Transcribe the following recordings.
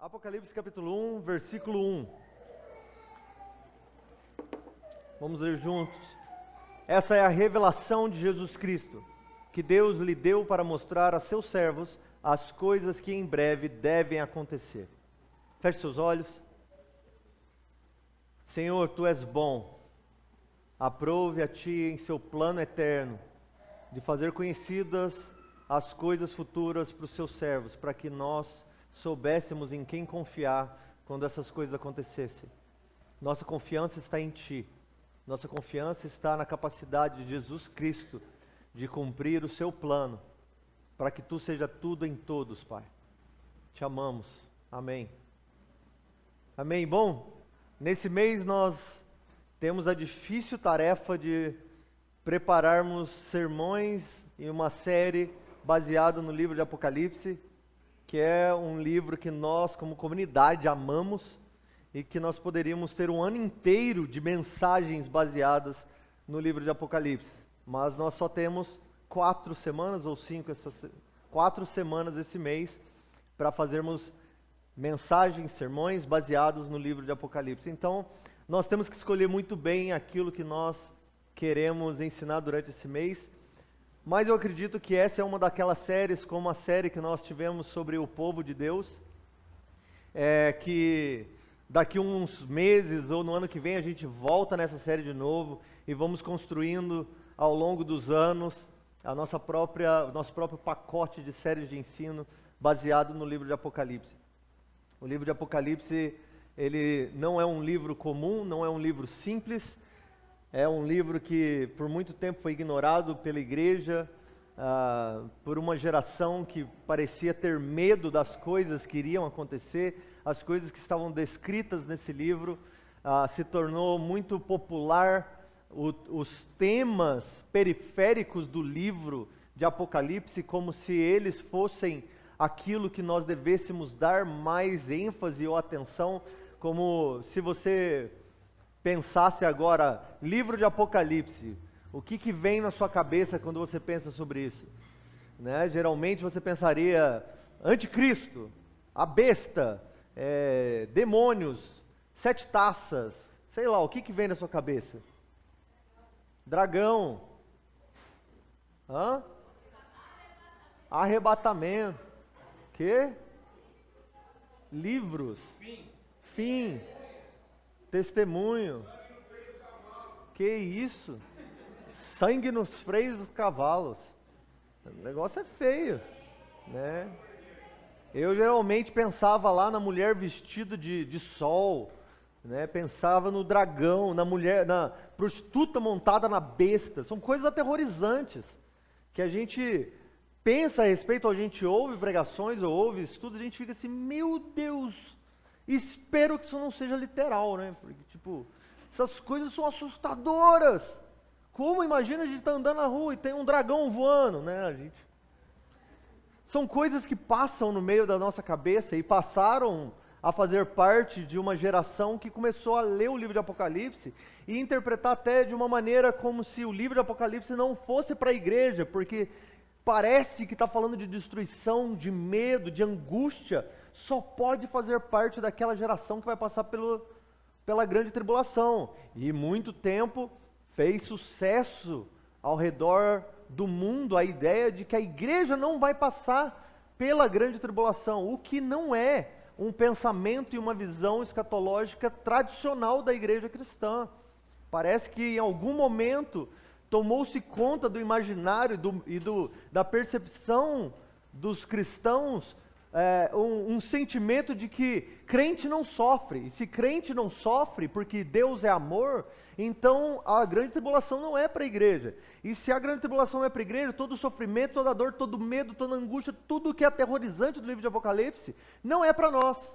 Apocalipse capítulo 1, versículo 1. Vamos ler juntos. Essa é a revelação de Jesus Cristo, que Deus lhe deu para mostrar a seus servos as coisas que em breve devem acontecer. Feche seus olhos. Senhor, Tu és bom. Aprove a Ti em seu plano eterno de fazer conhecidas as coisas futuras para os seus servos, para que nós soubéssemos em quem confiar quando essas coisas acontecessem. Nossa confiança está em Ti. Nossa confiança está na capacidade de Jesus Cristo de cumprir o seu plano, para que Tu seja tudo em todos, Pai. Te amamos. Amém. Amém. Bom, nesse mês nós temos a difícil tarefa de prepararmos sermões em uma série baseada no livro de Apocalipse, que é um livro que nós, como comunidade, amamos e que nós poderíamos ter um ano inteiro de mensagens baseadas no livro de Apocalipse. Mas nós só temos 4 semanas ou 5, 4 semanas esse mês para fazermos mensagens, sermões baseados no livro de Apocalipse. Então, nós temos que escolher muito bem aquilo que nós queremos ensinar durante esse mês. Mas eu acredito que essa é uma daquelas séries, como a série que nós tivemos sobre o povo de Deus, que daqui uns meses ou no ano que vem a gente volta nessa série de novo e vamos construindo ao longo dos anos o nosso próprio pacote de séries de ensino baseado no livro de Apocalipse. O livro de Apocalipse, ele não é um livro comum, não é um livro simples. É um livro que por muito tempo foi ignorado pela igreja, por uma geração que parecia ter medo das coisas que iriam acontecer. As coisas que estavam descritas nesse livro, se tornou muito popular os temas periféricos do livro de Apocalipse, como se eles fossem aquilo que nós devêssemos dar mais ênfase ou atenção, como se você pensasse agora, livro de Apocalipse, o que vem na sua cabeça quando você pensa sobre isso? Né? Geralmente você pensaria, anticristo, a besta, demônios, 7 taças, sei lá, o que vem na sua cabeça? Dragão, arrebatamento, que? Livros, fim. Testemunho. Que isso? Sangue nos freios dos cavalos. O negócio é feio, né? Eu geralmente pensava lá na mulher vestida de sol, né? Pensava no dragão, na prostituta montada na besta. São coisas aterrorizantes que a gente pensa a respeito, a gente ouve pregações, ou ouve estudos, a gente fica assim, meu Deus. Espero que isso não seja literal, né? Porque, essas coisas são assustadoras. Como imagina a gente estar andando na rua e tem um dragão voando, né? São coisas que passam no meio da nossa cabeça e passaram a fazer parte de uma geração que começou a ler o livro de Apocalipse e interpretar até de uma maneira como se o livro de Apocalipse não fosse para a igreja, porque parece que está falando de destruição, de medo, de angústia. Só pode fazer parte daquela geração que vai passar pela grande tribulação. E muito tempo fez sucesso ao redor do mundo a ideia de que a igreja não vai passar pela grande tribulação, o que não é um pensamento e uma visão escatológica tradicional da igreja cristã. Parece que em algum momento tomou-se conta do imaginário da percepção dos cristãos, um sentimento de que crente não sofre. E se crente não sofre porque Deus é amor, então a grande tribulação não é para a igreja. E se a grande tribulação não é para a igreja, todo sofrimento, toda dor, todo medo, toda angústia, tudo que é aterrorizante do livro de Apocalipse, não é para nós.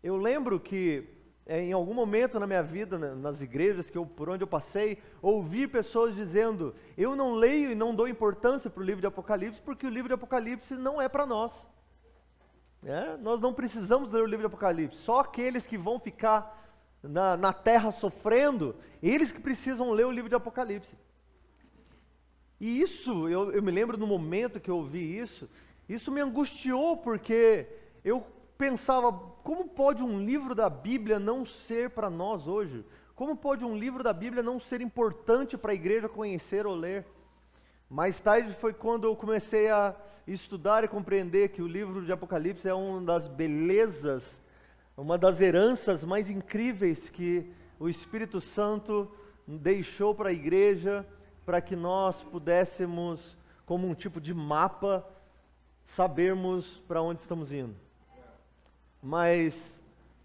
Eu lembro que em algum momento na minha vida, nas igrejas por onde eu passei, ouvi pessoas dizendo, eu não leio e não dou importância para o livro de Apocalipse, porque o livro de Apocalipse não é para nós. Nós não precisamos ler o livro de Apocalipse, só aqueles que vão ficar na terra sofrendo, eles que precisam ler o livro de Apocalipse. E isso, eu me lembro no momento que eu ouvi isso me angustiou, porque eu pensava, como pode um livro da Bíblia não ser para nós hoje? Como pode um livro da Bíblia não ser importante para a igreja conhecer ou ler? Mais tarde foi quando eu comecei a estudar e compreender que o livro de Apocalipse é uma das belezas, uma das heranças mais incríveis que o Espírito Santo deixou para a igreja, para que nós pudéssemos, como um tipo de mapa, sabermos para onde estamos indo. Mas,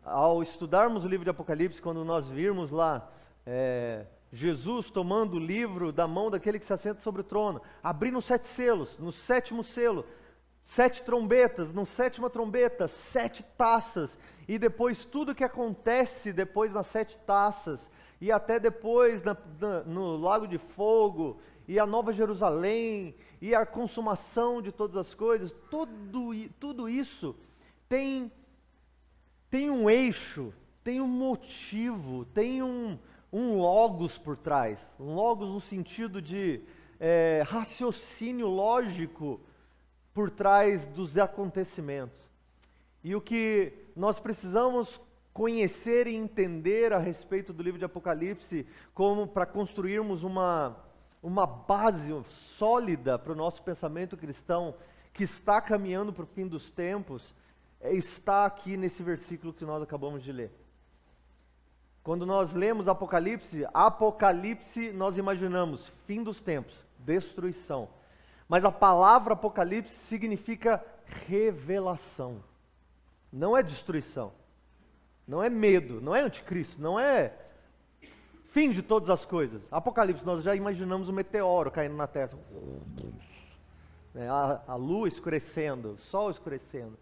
ao estudarmos o livro de Apocalipse, quando nós virmos lá Jesus tomando o livro da mão daquele que se assenta sobre o trono, abrindo os 7 selos, no 7º selo, 7 trombetas, no 7ª trombeta, 7 taças, e depois tudo que acontece depois nas 7 taças, e até depois no lago de fogo, e a Nova Jerusalém, e a consumação de todas as coisas, tudo isso tem um eixo, tem um motivo, tem um logos por trás, um logos no sentido de raciocínio lógico por trás dos acontecimentos. E o que nós precisamos conhecer e entender a respeito do livro de Apocalipse, como para construirmos uma base sólida para o nosso pensamento cristão, que está caminhando para o fim dos tempos, está aqui nesse versículo que nós acabamos de ler. Quando nós lemos Apocalipse, nós imaginamos fim dos tempos, destruição. Mas a palavra Apocalipse significa revelação. Não é destruição, não é medo, não é anticristo, não é fim de todas as coisas. Apocalipse, nós já imaginamos um meteoro caindo na Terra, a lua escurecendo, o sol escurecendo.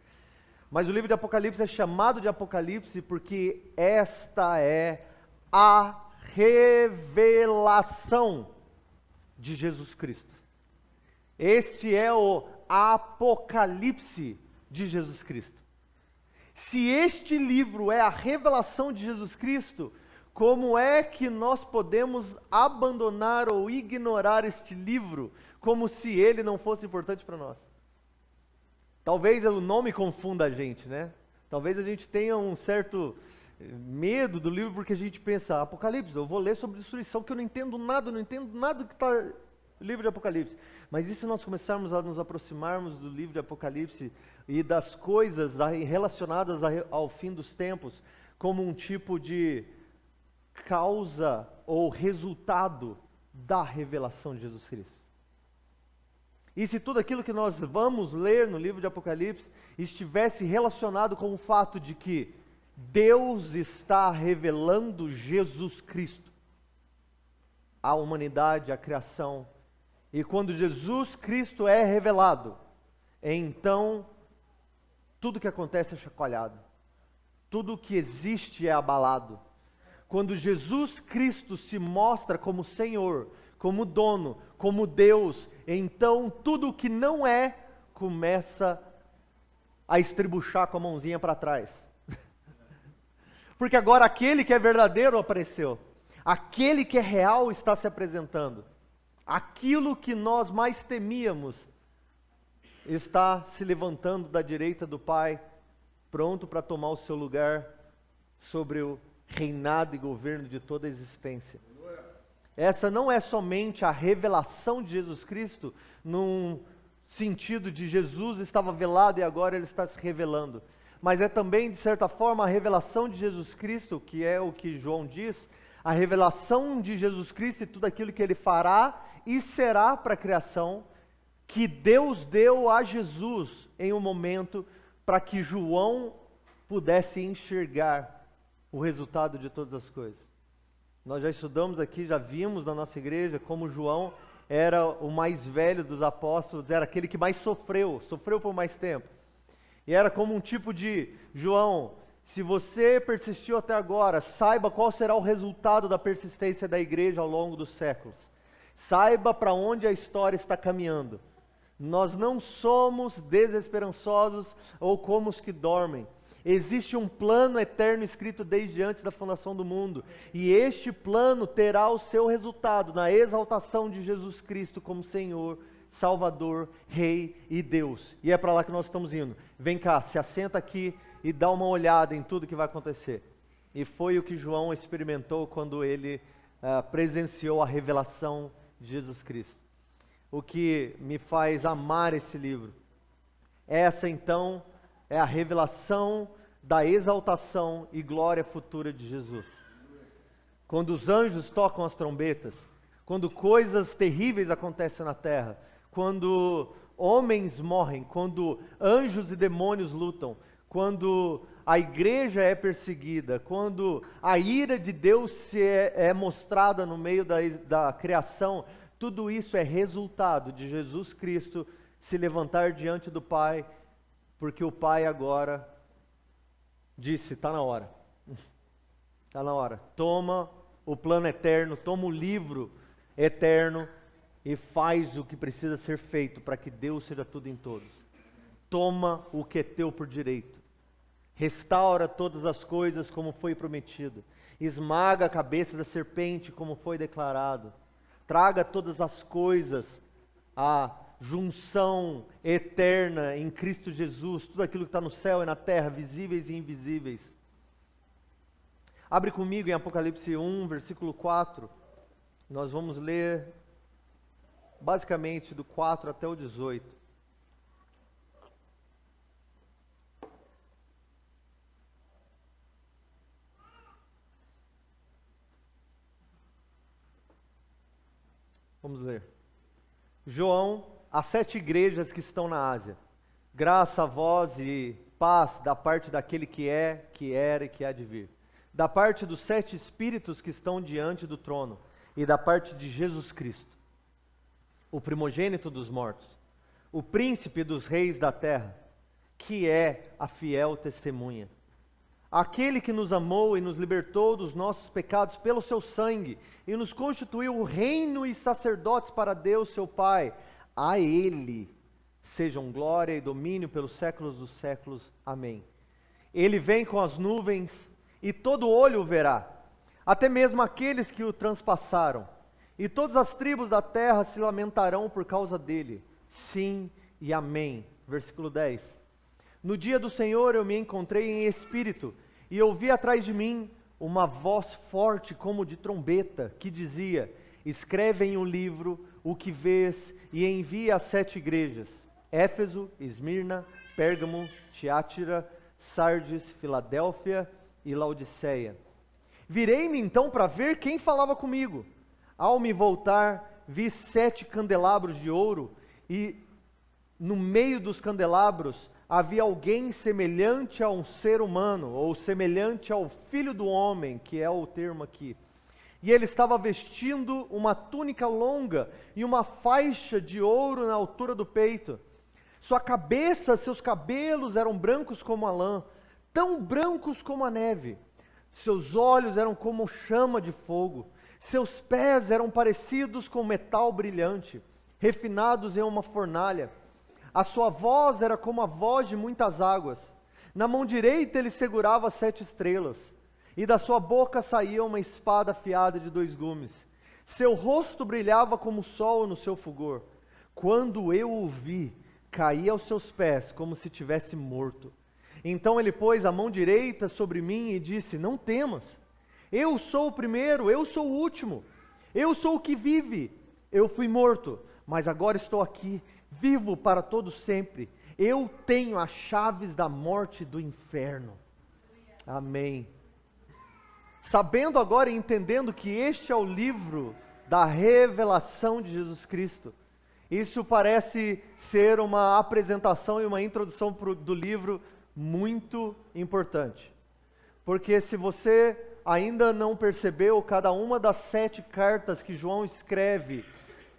Mas o livro de Apocalipse é chamado de Apocalipse porque esta é a revelação de Jesus Cristo. Este é o Apocalipse de Jesus Cristo. Se este livro é a revelação de Jesus Cristo, como é que nós podemos abandonar ou ignorar este livro como se ele não fosse importante para nós? Talvez o nome confunda a gente, né? Talvez a gente tenha um certo medo do livro porque a gente pensa, Apocalipse, eu vou ler sobre destruição, que eu não entendo nada do que está no livro de Apocalipse. Mas e se nós começarmos a nos aproximarmos do livro de Apocalipse e das coisas relacionadas ao fim dos tempos, como um tipo de causa ou resultado da revelação de Jesus Cristo? E se tudo aquilo que nós vamos ler no livro de Apocalipse estivesse relacionado com o fato de que Deus está revelando Jesus Cristo à humanidade, à criação, e quando Jesus Cristo é revelado, então tudo que acontece é chacoalhado, tudo que existe é abalado. Quando Jesus Cristo se mostra como Senhor, como dono, como Deus, então tudo o que não é, começa a estribuchar com a mãozinha para trás. Porque agora aquele que é verdadeiro apareceu, aquele que é real está se apresentando, aquilo que nós mais temíamos está se levantando da direita do Pai, pronto para tomar o seu lugar sobre o reinado e governo de toda a existência. Essa não é somente a revelação de Jesus Cristo, num sentido de Jesus estava velado e agora ele está se revelando, mas é também, de certa forma, a revelação de Jesus Cristo, que é o que João diz, a revelação de Jesus Cristo e tudo aquilo que ele fará e será para a criação, que Deus deu a Jesus em um momento para que João pudesse enxergar o resultado de todas as coisas. Nós já estudamos aqui, já vimos na nossa igreja como João era o mais velho dos apóstolos, era aquele que mais sofreu por mais tempo. E era como um tipo de, João, se você persistiu até agora, saiba qual será o resultado da persistência da igreja ao longo dos séculos. Saiba para onde a história está caminhando. Nós não somos desesperançosos ou como os que dormem. Existe um plano eterno escrito desde antes da fundação do mundo, e este plano terá o seu resultado na exaltação de Jesus Cristo como Senhor, Salvador, Rei e Deus. E é para lá que nós estamos indo. Vem cá, se assenta aqui e dar uma olhada em tudo que vai acontecer. E foi o que João experimentou quando ele presenciou a revelação de Jesus Cristo. O que me faz amar esse livro. Essa então é a revelação da exaltação e glória futura de Jesus. Quando os anjos tocam as trombetas, quando coisas terríveis acontecem na terra, quando homens morrem, quando anjos e demônios lutam, quando a igreja é perseguida, quando a ira de Deus é mostrada no meio da criação, tudo isso é resultado de Jesus Cristo se levantar diante do Pai, porque o Pai agora disse, está na hora. Está na hora. Toma o plano eterno, toma o livro eterno e faz o que precisa ser feito para que Deus seja tudo em todos. Toma o que é teu por direito. Restaura todas as coisas como foi prometido. Esmaga a cabeça da serpente como foi declarado. Traga todas as coisas à junção eterna em Cristo Jesus. Tudo aquilo que está no céu e na terra, visíveis e invisíveis. Abre comigo em Apocalipse 1, versículo 4. Nós vamos ler basicamente do 4 até o 18. Vamos ler. João, às 7 igrejas que estão na Ásia. Graça a vós e paz da parte daquele que é, que era e que há de vir. Da parte dos 7 espíritos que estão diante do trono, e da parte de Jesus Cristo, o primogênito dos mortos, o príncipe dos reis da terra, que é a fiel testemunha. Aquele que nos amou e nos libertou dos nossos pecados pelo seu sangue, e nos constituiu reino e sacerdotes para Deus seu Pai. A Ele sejam glória e domínio pelos séculos dos séculos. Amém. Ele vem com as nuvens, e todo olho o verá, até mesmo aqueles que o transpassaram, e todas as tribos da terra se lamentarão por causa dele. Sim e amém. Versículo 10. No dia do Senhor eu me encontrei em espírito, e ouvi atrás de mim uma voz forte como de trombeta, que dizia: escreve em um livro o que vês e envia às 7 igrejas: Éfeso, Esmirna, Pérgamo, Tiátira, Sardes, Filadélfia e Laodiceia. Virei-me então para ver quem falava comigo. Ao me voltar, vi 7 candelabros de ouro, e no meio dos candelabros havia alguém semelhante a um ser humano, ou semelhante ao filho do homem, que é o termo aqui. E ele estava vestindo uma túnica longa e uma faixa de ouro na altura do peito. Sua cabeça, seus cabelos eram brancos como a lã, tão brancos como a neve. Seus olhos eram como chama de fogo. Seus pés eram parecidos com metal brilhante, refinados em uma fornalha. A sua voz era como a voz de muitas águas. Na mão direita ele segurava 7 estrelas, e da sua boca saía uma espada afiada de 2 gumes. Seu rosto brilhava como o sol no seu fulgor. Quando eu o vi, caí aos seus pés como se tivesse morto. Então ele pôs a mão direita sobre mim e disse: não temas, eu sou o primeiro, eu sou o último, eu sou o que vive. Eu fui morto, mas agora estou aqui, vivo para todo sempre. Eu tenho as chaves da morte e do inferno. Amém. Sabendo agora e entendendo que este é o livro da revelação de Jesus Cristo, isso parece ser uma apresentação e uma introdução do livro muito importante. Porque se você ainda não percebeu, cada uma das 7 cartas que João escreve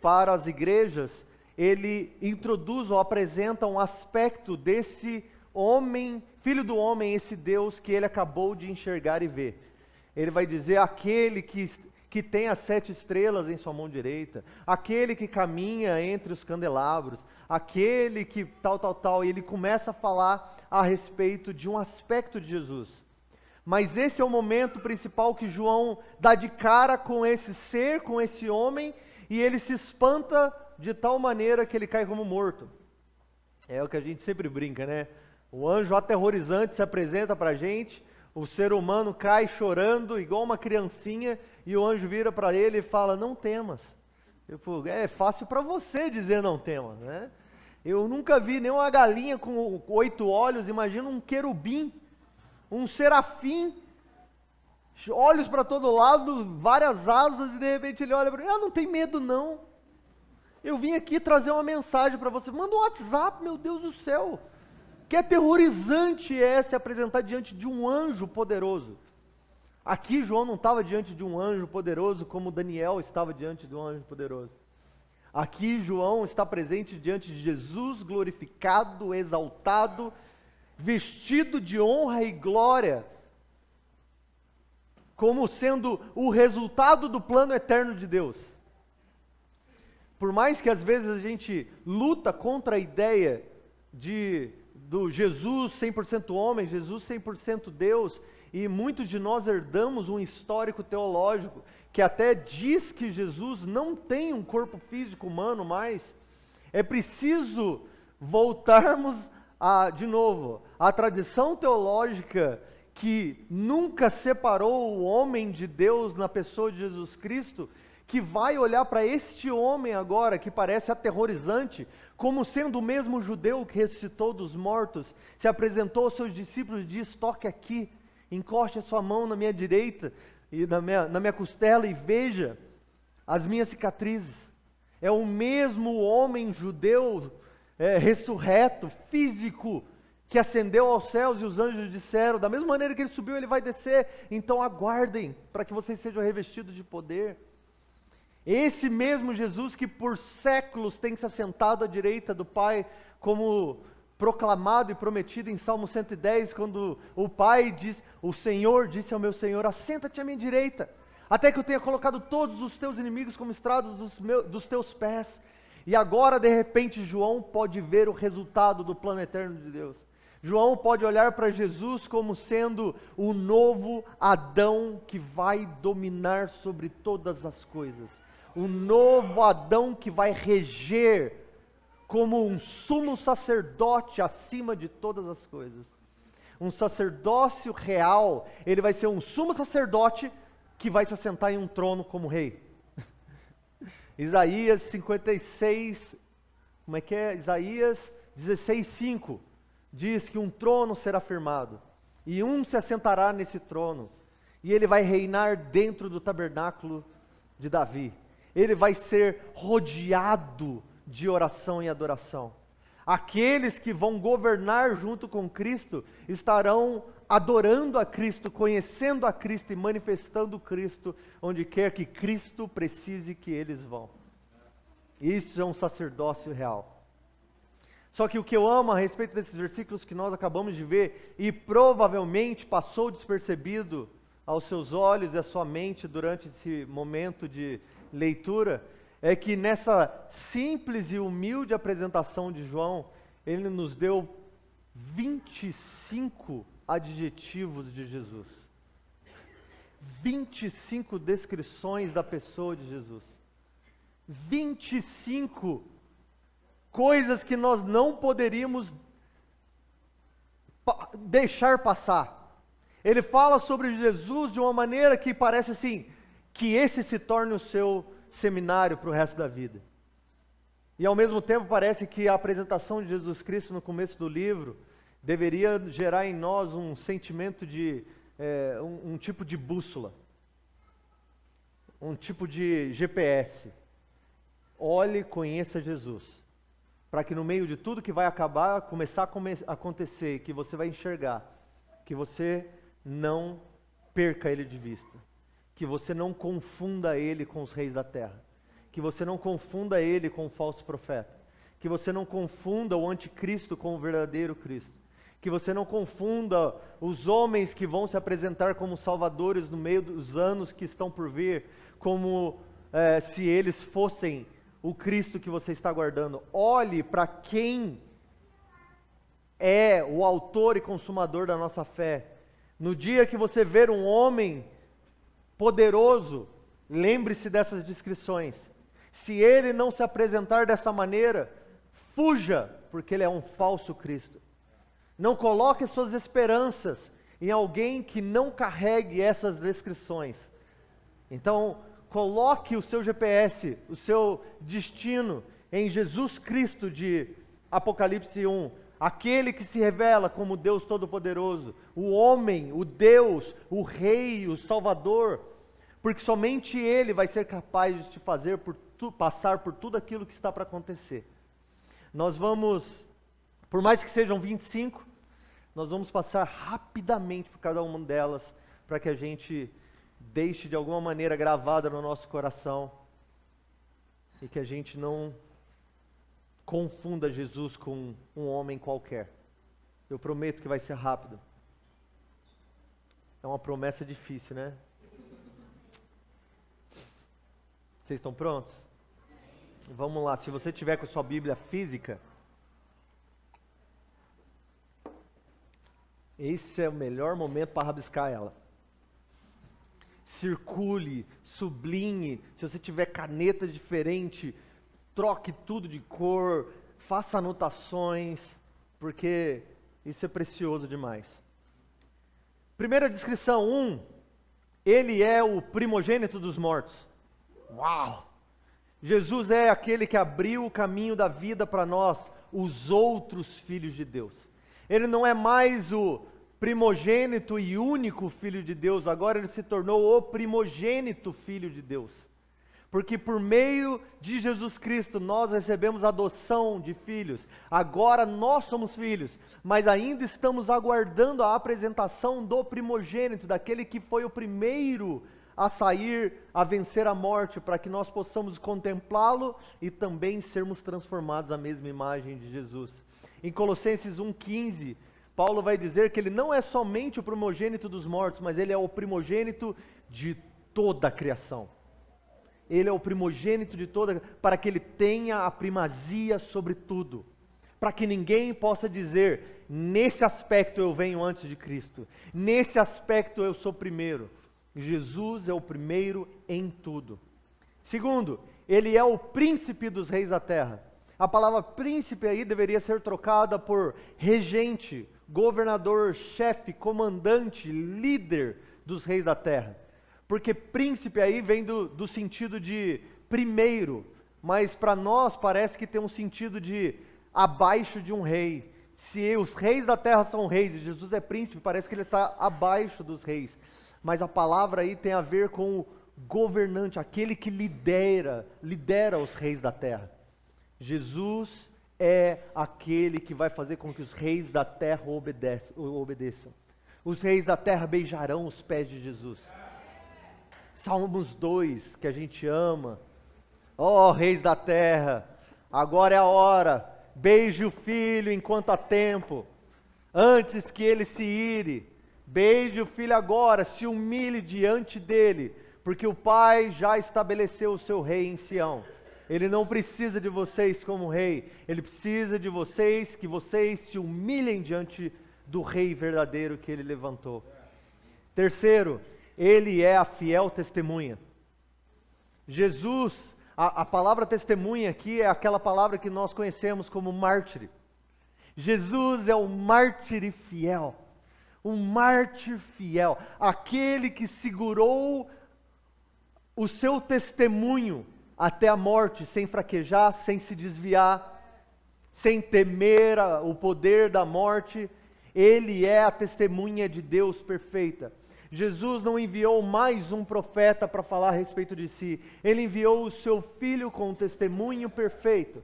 para as igrejas, ele introduz ou apresenta um aspecto desse homem, filho do homem, esse Deus que ele acabou de enxergar e ver. Ele vai dizer: aquele que tem as 7 estrelas em sua mão direita, aquele que caminha entre os candelabros, aquele que tal, e ele começa a falar a respeito de um aspecto de Jesus. Mas esse é o momento principal que João dá de cara com esse ser, com esse homem, e ele se espanta de tal maneira que ele cai como morto. É o que a gente sempre brinca, né? O anjo aterrorizante se apresenta para a gente, o ser humano cai chorando, igual uma criancinha, e o anjo vira para ele e fala, não temas. É fácil para você dizer não temas, né? Eu nunca vi nenhuma galinha com 8 olhos, imagina um querubim, um serafim, olhos para todo lado, várias asas, e de repente ele olha para mim, não tem medo não. Eu vim aqui trazer uma mensagem para você, manda um WhatsApp, meu Deus do céu. Que aterrorizante é se apresentar diante de um anjo poderoso. Aqui João não estava diante de um anjo poderoso como Daniel estava diante de um anjo poderoso. Aqui João está presente diante de Jesus glorificado, exaltado, vestido de honra e glória, como sendo o resultado do plano eterno de Deus. Por mais que às vezes a gente luta contra a ideia do Jesus 100% homem, Jesus 100% Deus, e muitos de nós herdamos um histórico teológico que até diz que Jesus não tem um corpo físico humano mais. É preciso voltarmos de novo, à tradição teológica que nunca separou o homem de Deus na pessoa de Jesus Cristo, que vai olhar para este homem agora, que parece aterrorizante, como sendo o mesmo judeu que ressuscitou dos mortos, se apresentou aos seus discípulos e diz, toque aqui, encoste a sua mão na minha direita, e na minha costela e veja as minhas cicatrizes. É o mesmo homem judeu, ressurreto, físico, que ascendeu aos céus e os anjos disseram, da mesma maneira que ele subiu, ele vai descer, então aguardem, para que vocês sejam revestidos de poder. Esse mesmo Jesus que por séculos tem se assentado à direita do Pai, como proclamado e prometido em Salmo 110, quando o Pai diz, o Senhor disse ao meu Senhor, assenta-te à minha direita, até que eu tenha colocado todos os teus inimigos como estrados dos teus pés. E agora de repente João pode ver o resultado do plano eterno de Deus. João pode olhar para Jesus como sendo o novo Adão que vai dominar sobre todas as coisas. O novo Adão que vai reger como um sumo sacerdote acima de todas as coisas. Um sacerdócio real, ele vai ser um sumo sacerdote que vai se assentar em um trono como rei. Isaías 56, como é que é? Isaías 16:5 diz que um trono será firmado e um se assentará nesse trono e ele vai reinar dentro do tabernáculo de Davi. Ele vai ser rodeado de oração e adoração. Aqueles que vão governar junto com Cristo estarão adorando a Cristo, conhecendo a Cristo e manifestando Cristo onde quer que Cristo precise que eles vão. Isso é um sacerdócio real. Só que o que eu amo a respeito desses versículos que nós acabamos de ver, e provavelmente passou despercebido aos seus olhos e à sua mente durante esse momento de leitura, é que nessa simples e humilde apresentação de João, ele nos deu 25 adjetivos de Jesus. 25 descrições da pessoa de Jesus. 25 coisas que nós não poderíamos deixar passar. Ele fala sobre Jesus de uma maneira que parece assim, que esse se torne o seu seminário para o resto da vida. E ao mesmo tempo parece que a apresentação de Jesus Cristo no começo do livro deveria gerar em nós um sentimento de, um tipo de bússola, um tipo de GPS. Olhe, conheça Jesus, para que no meio de tudo que vai começar a acontecer, que você vai enxergar, que você não perca ele de vista, que você não confunda ele com os reis da terra, que você não confunda ele com o falso profeta, que você não confunda o anticristo com o verdadeiro Cristo, que você não confunda os homens que vão se apresentar como salvadores no meio dos anos que estão por vir, como se eles fossem o Cristo que você está aguardando. Olhe para quem é o autor e consumador da nossa fé. No dia que você ver um homem poderoso, lembre-se dessas descrições. Se ele não se apresentar dessa maneira, fuja, porque ele é um falso Cristo. Não coloque suas esperanças em alguém que não carregue essas descrições. Então, coloque o seu GPS, o seu destino em Jesus Cristo de Apocalipse 1, aquele que se revela como Deus Todo-Poderoso, o homem, o Deus, o Rei, o Salvador, porque somente Ele vai ser capaz de te fazer passar por tudo aquilo que está para acontecer. Nós vamos, por mais que sejam 25, nós vamos passar rapidamente por cada uma delas, para que a gente deixe de alguma maneira gravada no nosso coração, e que a gente não confunda Jesus com um homem qualquer. Eu prometo que vai ser rápido. É uma promessa difícil, né? Vocês estão prontos? Vamos lá, se você tiver com a sua Bíblia física, esse é o melhor momento para rabiscar ela. Circule, sublinhe, se você tiver caneta diferente, troque tudo de cor, faça anotações, porque isso é precioso demais. Primeira descrição, ele é o primogênito dos mortos. Uau! Jesus é aquele que abriu o caminho da vida para nós, os outros filhos de Deus. Ele não é mais o primogênito e único Filho de Deus, agora ele se tornou o primogênito Filho de Deus. Porque por meio de Jesus Cristo nós recebemos a adoção de filhos. Agora nós somos filhos, mas ainda estamos aguardando a apresentação do primogênito, daquele que foi o primeiro a sair, a vencer a morte, para que nós possamos contemplá-lo e também sermos transformados à mesma imagem de Jesus. Em Colossenses 1,15, Paulo vai dizer que ele não é somente o primogênito dos mortos, mas ele é o primogênito de toda a criação. Ele é o primogênito de toda, para que ele tenha a primazia sobre tudo. Para que ninguém possa dizer, nesse aspecto eu venho antes de Cristo, nesse aspecto eu sou primeiro. Jesus é o primeiro em tudo. Segundo, ele é o príncipe dos reis da terra. A palavra príncipe aí deveria ser trocada por regente, governador, chefe, comandante, líder dos reis da terra. Porque príncipe aí vem do sentido de primeiro, mas para nós parece que tem um sentido de abaixo de um rei. Se os reis da terra são reis e Jesus é príncipe, parece que ele está abaixo dos reis. Mas a palavra aí tem a ver com o governante, aquele que lidera os reis da terra. Jesus é aquele que vai fazer com que os reis da terra obedeçam. Os reis da terra beijarão os pés de Jesus. Salmos 2, que a gente ama. Ó reis da terra, agora é a hora, beije o filho enquanto há tempo, antes que ele se ire. Beije o filho agora, se humilhe diante dele, porque o Pai já estabeleceu o seu rei em Sião. Ele não precisa de vocês como rei, ele precisa de vocês, que vocês se humilhem diante do rei verdadeiro que ele levantou. Terceiro, ele é a fiel testemunha. Jesus, a palavra testemunha aqui é aquela palavra que nós conhecemos como mártir. Jesus é o mártir fiel. Um mártir fiel, aquele que segurou o seu testemunho até a morte, sem fraquejar, sem se desviar, sem temer o poder da morte. Ele é a testemunha de Deus perfeita. Jesus não enviou mais um profeta para falar a respeito de si, ele enviou o seu filho com um testemunho perfeito.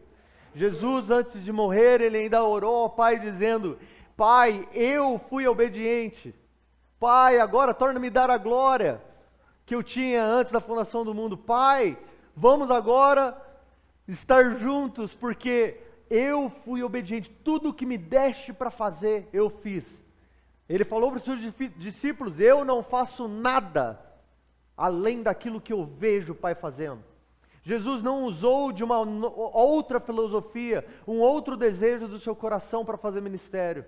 Jesus, antes de morrer, ele ainda orou ao Pai dizendo: Pai, eu fui obediente. Pai, agora torna-me dar a glória que eu tinha antes da fundação do mundo. Pai, vamos agora estar juntos, porque eu fui obediente. Tudo o que me deste para fazer, eu fiz. Ele falou para os seus discípulos: eu não faço nada além daquilo que eu vejo o Pai fazendo. Jesus não usou de uma outra filosofia, um outro desejo do seu coração para fazer ministério.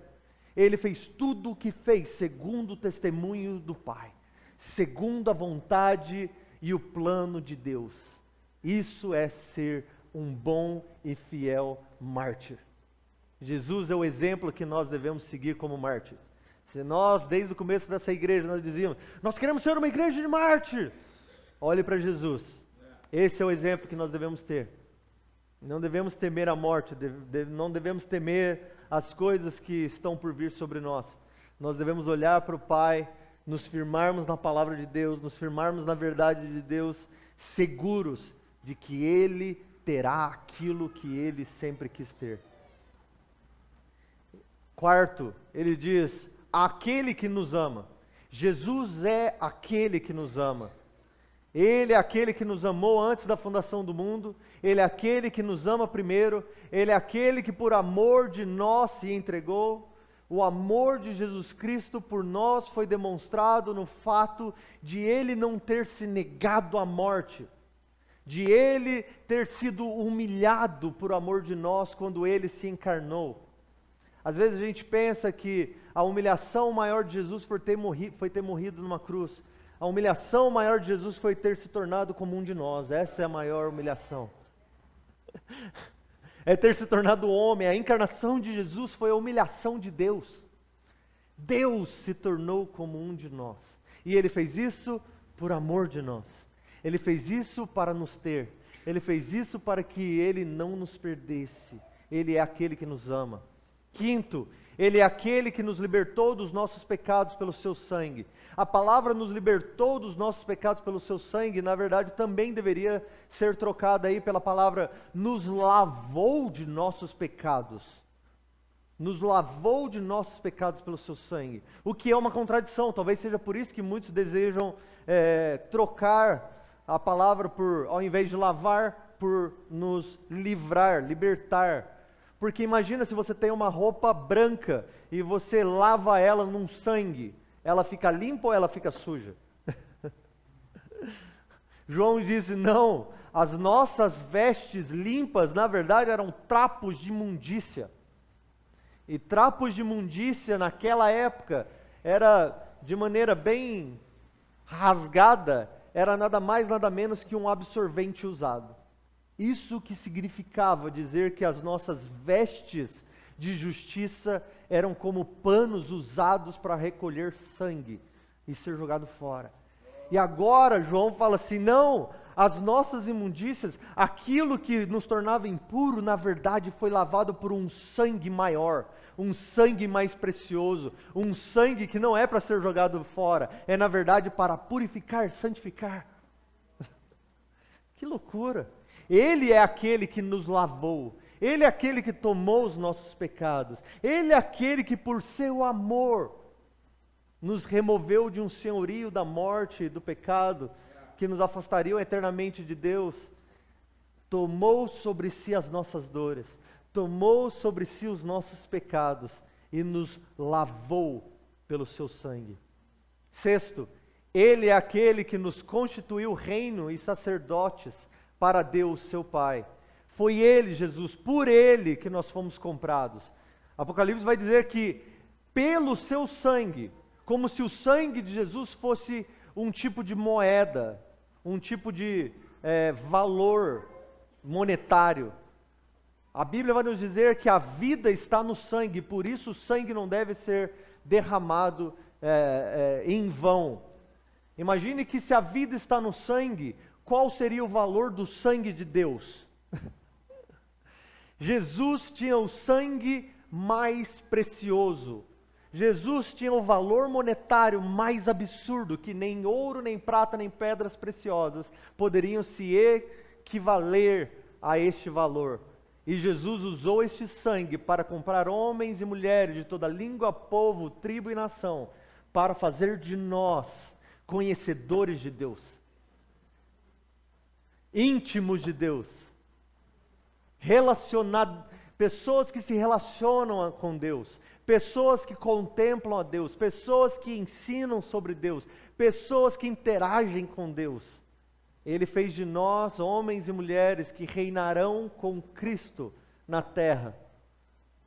Ele fez tudo o que fez segundo o testemunho do Pai, segundo a vontade e o plano de Deus. Isso é ser um bom e fiel mártir. Jesus é o exemplo que nós devemos seguir como mártires. Se nós, desde o começo dessa igreja, nós dizíamos, nós queremos ser uma igreja de mártir, olhe para Jesus. Esse é o exemplo que nós devemos ter. Não devemos temer a morte, não devemos temer as coisas que estão por vir sobre nós. Nós devemos olhar para o Pai, nos firmarmos na palavra de Deus, nos firmarmos na verdade de Deus, seguros de que Ele terá aquilo que Ele sempre quis ter. Quarto, ele diz, aquele que nos ama. Jesus é aquele que nos ama. Ele é aquele que nos amou antes da fundação do mundo, Ele é aquele que nos ama primeiro, Ele é aquele que por amor de nós se entregou. O amor de Jesus Cristo por nós foi demonstrado no fato de Ele não ter se negado à morte, de Ele ter sido humilhado por amor de nós quando Ele se encarnou. Às vezes a gente pensa que a humilhação maior de Jesus foi ter morrido numa cruz. A humilhação maior de Jesus foi ter se tornado como um de nós. Essa é a maior humilhação. É ter se tornado homem. A encarnação de Jesus foi a humilhação de Deus. Deus se tornou como um de nós. E Ele fez isso por amor de nós. Ele fez isso para nos ter. Ele fez isso para que Ele não nos perdesse. Ele é aquele que nos ama. Quinto, Ele é aquele que nos libertou dos nossos pecados pelo seu sangue. A palavra nos libertou dos nossos pecados pelo seu sangue, na verdade também deveria ser trocada aí pela palavra nos lavou de nossos pecados. Nos lavou de nossos pecados pelo seu sangue. O que é uma contradição, talvez seja por isso que muitos desejam trocar a palavra por, ao invés de lavar, por nos livrar, libertar. Porque imagina se você tem uma roupa branca e você lava ela num sangue, ela fica limpa ou ela fica suja? João disse, não, as nossas vestes limpas, na verdade, eram trapos de imundícia. E trapos de imundícia naquela época, era de maneira bem rasgada, era nada mais, nada menos que um absorvente usado. Isso que significava dizer que as nossas vestes de justiça eram como panos usados para recolher sangue e ser jogado fora. E agora João fala assim, não, as nossas imundícias, aquilo que nos tornava impuro, na verdade foi lavado por um sangue maior, um sangue mais precioso, um sangue que não é para ser jogado fora, é na verdade para purificar, santificar. Que loucura! Ele é aquele que nos lavou, Ele é aquele que tomou os nossos pecados, Ele é aquele que por seu amor nos removeu de um senhorio da morte e do pecado, que nos afastariam eternamente de Deus, tomou sobre si as nossas dores, tomou sobre si os nossos pecados e nos lavou pelo seu sangue. Sexto, Ele é aquele que nos constituiu reino e sacerdotes para Deus, seu Pai. Foi Ele, Jesus, por Ele que nós fomos comprados. Apocalipse vai dizer que pelo seu sangue, como se o sangue de Jesus fosse um tipo de moeda, um tipo de valor monetário. A Bíblia vai nos dizer que a vida está no sangue, por isso o sangue não deve ser derramado em vão. Imagine que se a vida está no sangue, qual seria o valor do sangue de Deus? Jesus tinha o sangue mais precioso. Jesus tinha o valor monetário mais absurdo, que nem ouro, nem prata, nem pedras preciosas poderiam se equivaler a este valor. E Jesus usou este sangue para comprar homens e mulheres de toda língua, povo, tribo e nação, para fazer de nós conhecedores de Deus, íntimos de Deus, pessoas que se relacionam com Deus, pessoas que contemplam a Deus, pessoas que ensinam sobre Deus, pessoas que interagem com Deus. Ele fez de nós homens e mulheres que reinarão com Cristo na terra,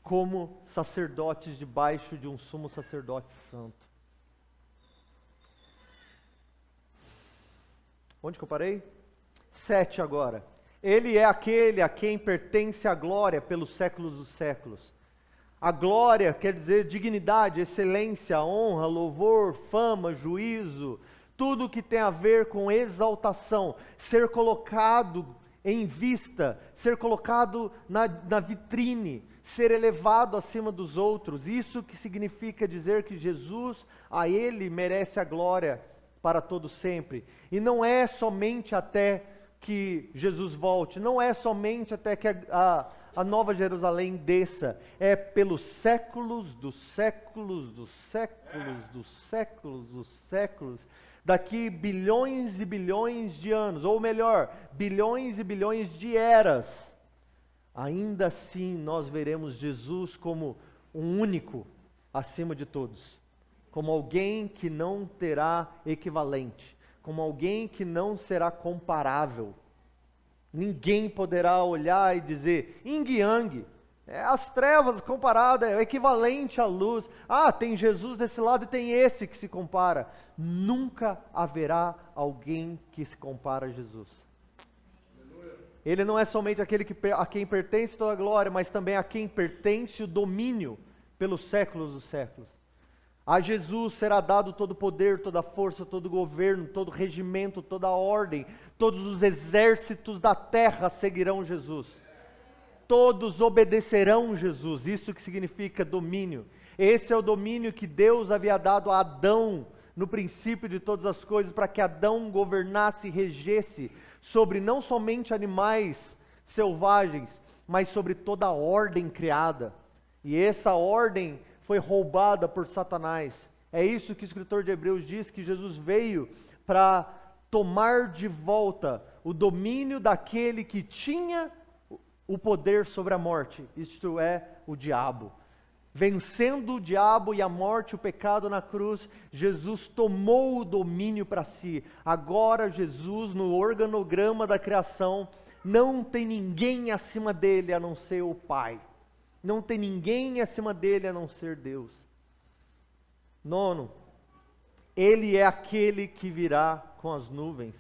como sacerdotes debaixo de um sumo sacerdote santo. Onde que eu parei? 7 agora. Ele é aquele a quem pertence a glória pelos séculos dos séculos. A glória quer dizer dignidade, excelência, honra, louvor, fama, juízo, tudo que tem a ver com exaltação, ser colocado em vista, ser colocado na vitrine, ser elevado acima dos outros. Isso que significa dizer que Jesus, a Ele merece a glória para todo sempre. E não é somente até que Jesus volte, não é somente até que a Nova Jerusalém desça, é pelos séculos dos séculos dos séculos dos séculos dos séculos, daqui bilhões e bilhões de anos, ou melhor, bilhões e bilhões de eras, ainda assim nós veremos Jesus como um único acima de todos, como alguém que não terá equivalente, como alguém que não será comparável. Ninguém poderá olhar e dizer, yin yang, as trevas comparadas, é o equivalente à luz. Ah, tem Jesus desse lado e tem esse que se compara. Nunca haverá alguém que se compara a Jesus. Ele não é somente aquele a quem pertence toda a glória, mas também a quem pertence o domínio pelos séculos dos séculos. A Jesus será dado todo o poder, toda a força, todo o governo, todo o regimento, toda a ordem. Todos os exércitos da terra seguirão Jesus. Todos obedecerão Jesus. Isso que significa domínio. Esse é o domínio que Deus havia dado a Adão no princípio de todas as coisas, para que Adão governasse e regesse sobre não somente animais selvagens, mas sobre toda a ordem criada. E essa ordem foi roubada por Satanás. É isso que o escritor de Hebreus diz, que Jesus veio para tomar de volta o domínio daquele que tinha o poder sobre a morte, isto é, o diabo. Vencendo o diabo e a morte, o pecado na cruz, Jesus tomou o domínio para si. Agora Jesus, no organograma da criação, não tem ninguém acima dele a não ser o Pai. Não tem ninguém acima dele a não ser Deus. Nono, Ele é aquele que virá com as nuvens.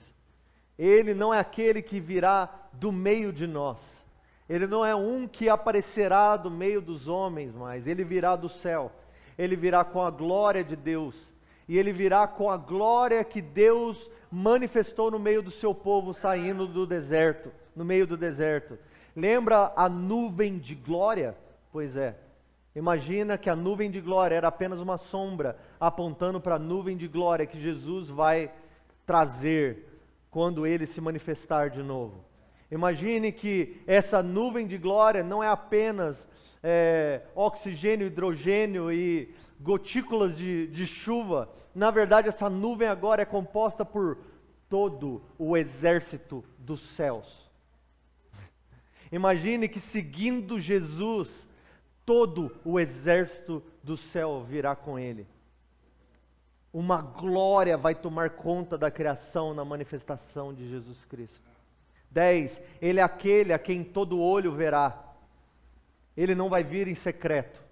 Ele não é aquele que virá do meio de nós. Ele não é um que aparecerá do meio dos homens, mas Ele virá do céu. Ele virá com a glória de Deus. E Ele virá com a glória que Deus manifestou no meio do seu povo saindo do deserto, no meio do deserto. Lembra a nuvem de glória? Pois é, imagina que a nuvem de glória era apenas uma sombra, apontando para a nuvem de glória que Jesus vai trazer quando Ele se manifestar de novo. Imagine que essa nuvem de glória não é apenas oxigênio, hidrogênio e gotículas de chuva. Na verdade, essa nuvem agora é composta por todo o exército dos céus. Imagine que seguindo Jesus, todo o exército do céu virá com Ele. Uma glória vai tomar conta da criação na manifestação de Jesus Cristo. 10. Ele é aquele a quem todo olho verá. Ele não vai vir em secreto.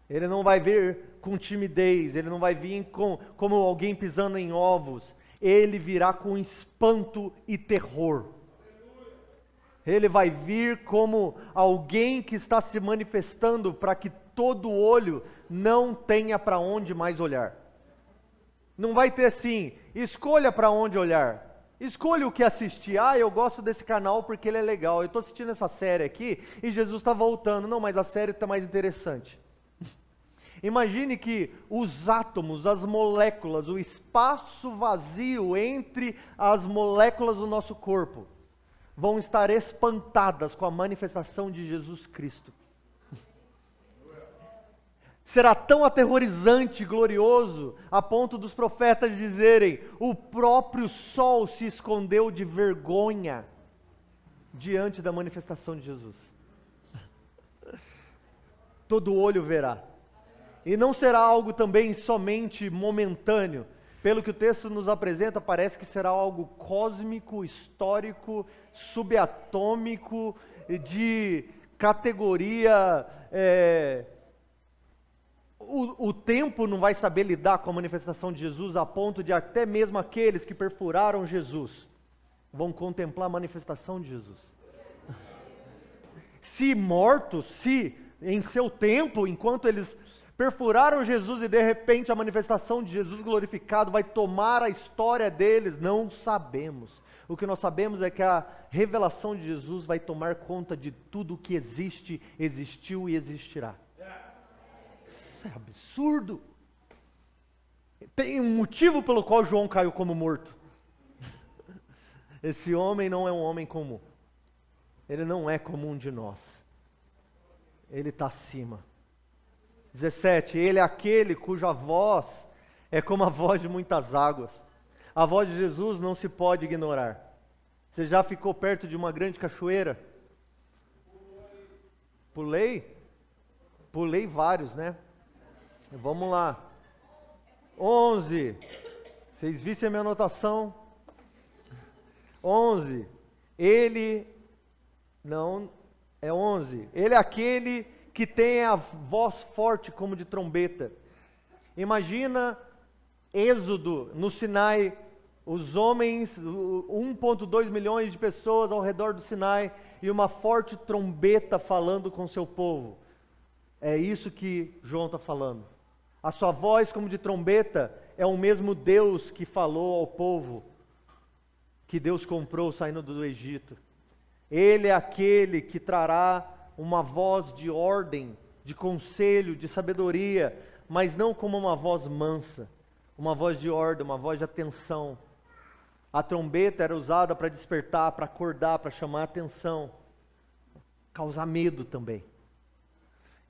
Ele não vai vir com timidez. Ele não vai vir como alguém pisando em ovos. Ele virá com espanto e terror. Ele vai vir como alguém que está se manifestando para que todo olho não tenha para onde mais olhar. Não vai ter assim, escolha para onde olhar. Escolha o que assistir. Ah, eu gosto desse canal porque ele é legal. Eu estou assistindo essa série aqui e Jesus está voltando. Não, mas a série está mais interessante. Imagine que os átomos, as moléculas, o espaço vazio entre as moléculas do nosso corpo vão estar espantadas com a manifestação de Jesus Cristo. Será tão aterrorizante e glorioso, a ponto dos profetas dizerem, o próprio sol se escondeu de vergonha diante da manifestação de Jesus. Todo olho verá. E não será algo também somente momentâneo. Pelo que o texto nos apresenta, parece que será algo cósmico, histórico, subatômico, de categoria... O tempo não vai saber lidar com a manifestação de Jesus, a ponto de até mesmo aqueles que perfuraram Jesus vão contemplar a manifestação de Jesus. Se mortos, se em seu tempo, enquanto eles perfuraram Jesus e de repente a manifestação de Jesus glorificado vai tomar a história deles, não sabemos. O que nós sabemos é que a revelação de Jesus vai tomar conta de tudo que existe, existiu e existirá. Isso é absurdo. Tem um motivo pelo qual João caiu como morto. Esse homem não é um homem comum. Ele não é como um de nós. Ele está acima. 17, ele é aquele cuja voz é como a voz de muitas águas. A voz de Jesus não se pode ignorar. Você já ficou perto de uma grande cachoeira? Pulei? Pulei vários, né? Vamos lá. 11. Vocês vissem a minha anotação? 11. Ele, não, é 11. Ele é aquele que tem a voz forte como de trombeta. Imagina Êxodo no Sinai, os homens, 1,2 milhões de pessoas ao redor do Sinai e uma forte trombeta falando com seu povo. É isso que João está falando. A sua voz como de trombeta é o mesmo Deus que falou ao povo que Deus comprou saindo do Egito. Ele é aquele que trará uma voz de ordem, de conselho, de sabedoria, mas não como uma voz mansa, uma voz de ordem, uma voz de atenção. A trombeta era usada para despertar, para acordar, para chamar a atenção, causar medo também.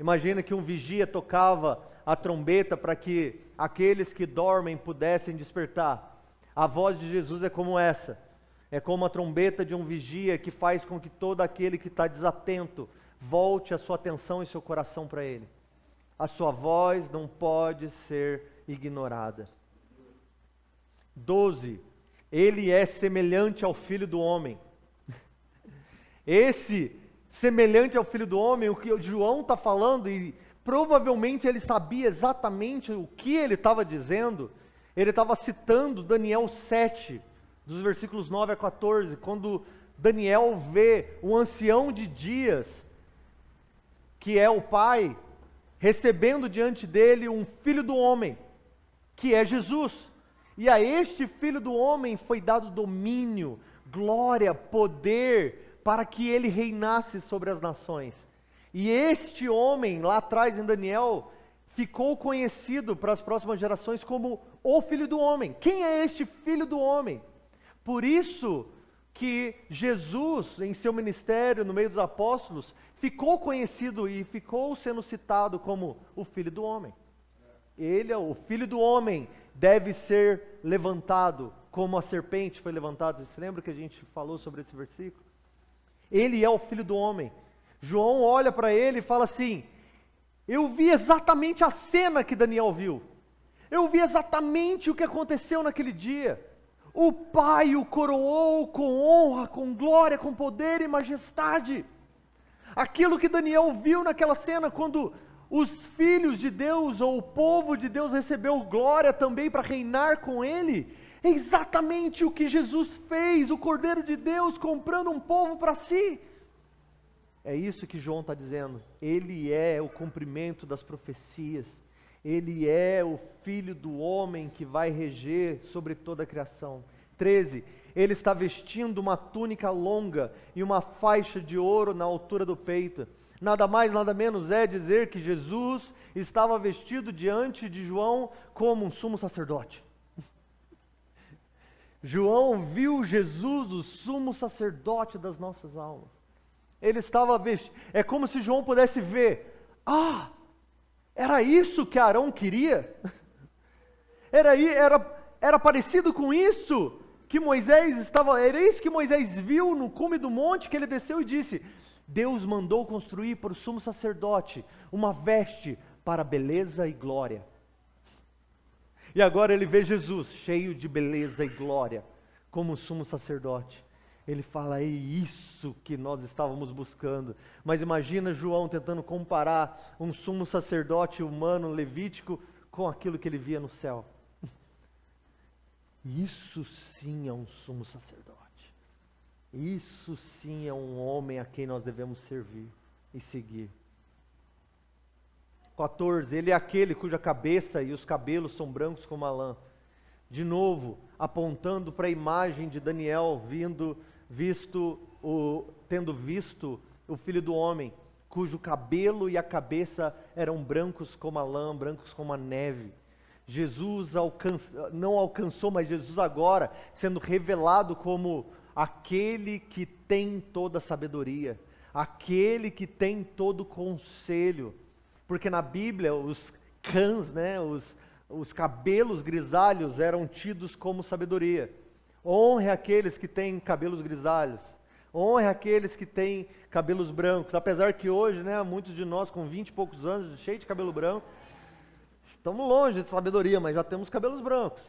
Imagina que um vigia tocava a trombeta para que aqueles que dormem pudessem despertar. A voz de Jesus é como essa, é como a trombeta de um vigia que faz com que todo aquele que está desatento volte a sua atenção e seu coração para Ele. A sua voz não pode ser ignorada. 12. Ele é semelhante ao Filho do Homem. Esse semelhante ao Filho do Homem, o que o João está falando, e provavelmente ele sabia exatamente o que ele estava dizendo, ele estava citando Daniel 7, dos versículos 9 a 14, quando Daniel vê o ancião de dias, que é o Pai, recebendo diante dele um Filho do Homem, que é Jesus. E a este Filho do Homem foi dado domínio, glória, poder, para que ele reinasse sobre as nações. E este homem, lá atrás em Daniel, ficou conhecido para as próximas gerações como o Filho do Homem. Quem é este Filho do Homem? Por isso que Jesus, em seu ministério, no meio dos apóstolos, ficou conhecido e ficou sendo citado como o Filho do Homem. Ele, o Filho do Homem, deve ser levantado como a serpente foi levantada. Você lembra que a gente falou sobre esse versículo? Ele é o Filho do Homem. João olha para ele e fala assim: eu vi exatamente a cena que Daniel viu. Eu vi exatamente o que aconteceu naquele dia. O Pai o coroou com honra, com glória, com poder e majestade. Aquilo que Daniel viu naquela cena, quando os filhos de Deus, ou o povo de Deus recebeu glória também para reinar com ele, é exatamente o que Jesus fez, o Cordeiro de Deus comprando um povo para si. É isso que João está dizendo. Ele é o cumprimento das profecias. Ele é o Filho do Homem que vai reger sobre toda a criação. 13. Ele está vestindo uma túnica longa e uma faixa de ouro na altura do peito. Nada mais, nada menos é dizer que Jesus estava vestido diante de João como um sumo sacerdote. João viu Jesus, o sumo sacerdote das nossas almas. Ele estava vestido. É como se João pudesse ver: ah, era isso que Arão queria? Era parecido com isso que Moisés estava. Era isso que Moisés viu no cume do monte, que ele desceu e disse: Deus mandou construir para o sumo sacerdote uma veste para beleza e glória. E agora ele vê Jesus cheio de beleza e glória, como sumo sacerdote. Ele fala: é isso que nós estávamos buscando. Mas imagina João tentando comparar um sumo sacerdote humano, levítico, com aquilo que ele via no céu. Isso sim é um sumo sacerdote. Isso sim é um homem a quem nós devemos servir e seguir. 14, ele é aquele cuja cabeça e os cabelos são brancos como a lã. De novo, apontando para a imagem de Daniel tendo visto o Filho do Homem, cujo cabelo e a cabeça eram brancos como a lã, brancos como a neve. Jesus não alcançou, mas Jesus agora sendo revelado como aquele que tem toda a sabedoria, aquele que tem todo o conselho, porque na Bíblia os cães, os cabelos grisalhos eram tidos como sabedoria. Honre aqueles que têm cabelos grisalhos, honre aqueles que têm cabelos brancos, apesar que hoje, muitos de nós com 20 e poucos anos, cheio de cabelo branco, estamos longe de sabedoria, mas já temos cabelos brancos,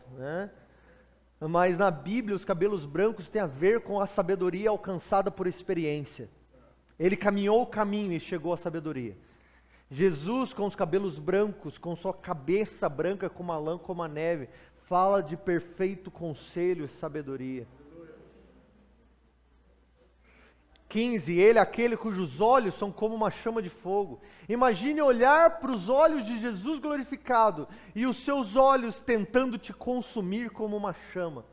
Mas na Bíblia os cabelos brancos têm a ver com a sabedoria alcançada por experiência. Ele caminhou o caminho e chegou à sabedoria. Jesus com os cabelos brancos, com sua cabeça branca como a lã, como a neve, fala de perfeito conselho e sabedoria. 15, ele é aquele cujos olhos são como uma chama de fogo. Imagine olhar para os olhos de Jesus glorificado e os seus olhos tentando te consumir como uma chama.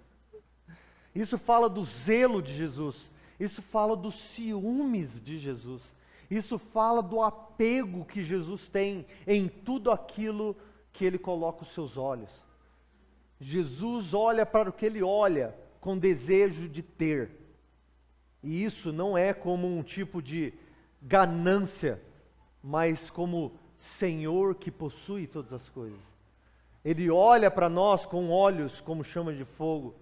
Isso fala do zelo de Jesus, isso fala dos ciúmes de Jesus, isso fala do apego que Jesus tem em tudo aquilo que Ele coloca os seus olhos. Jesus olha para o que Ele olha com desejo de ter. E isso não é como um tipo de ganância, mas como Senhor que possui todas as coisas. Ele olha para nós com olhos como chama de fogo,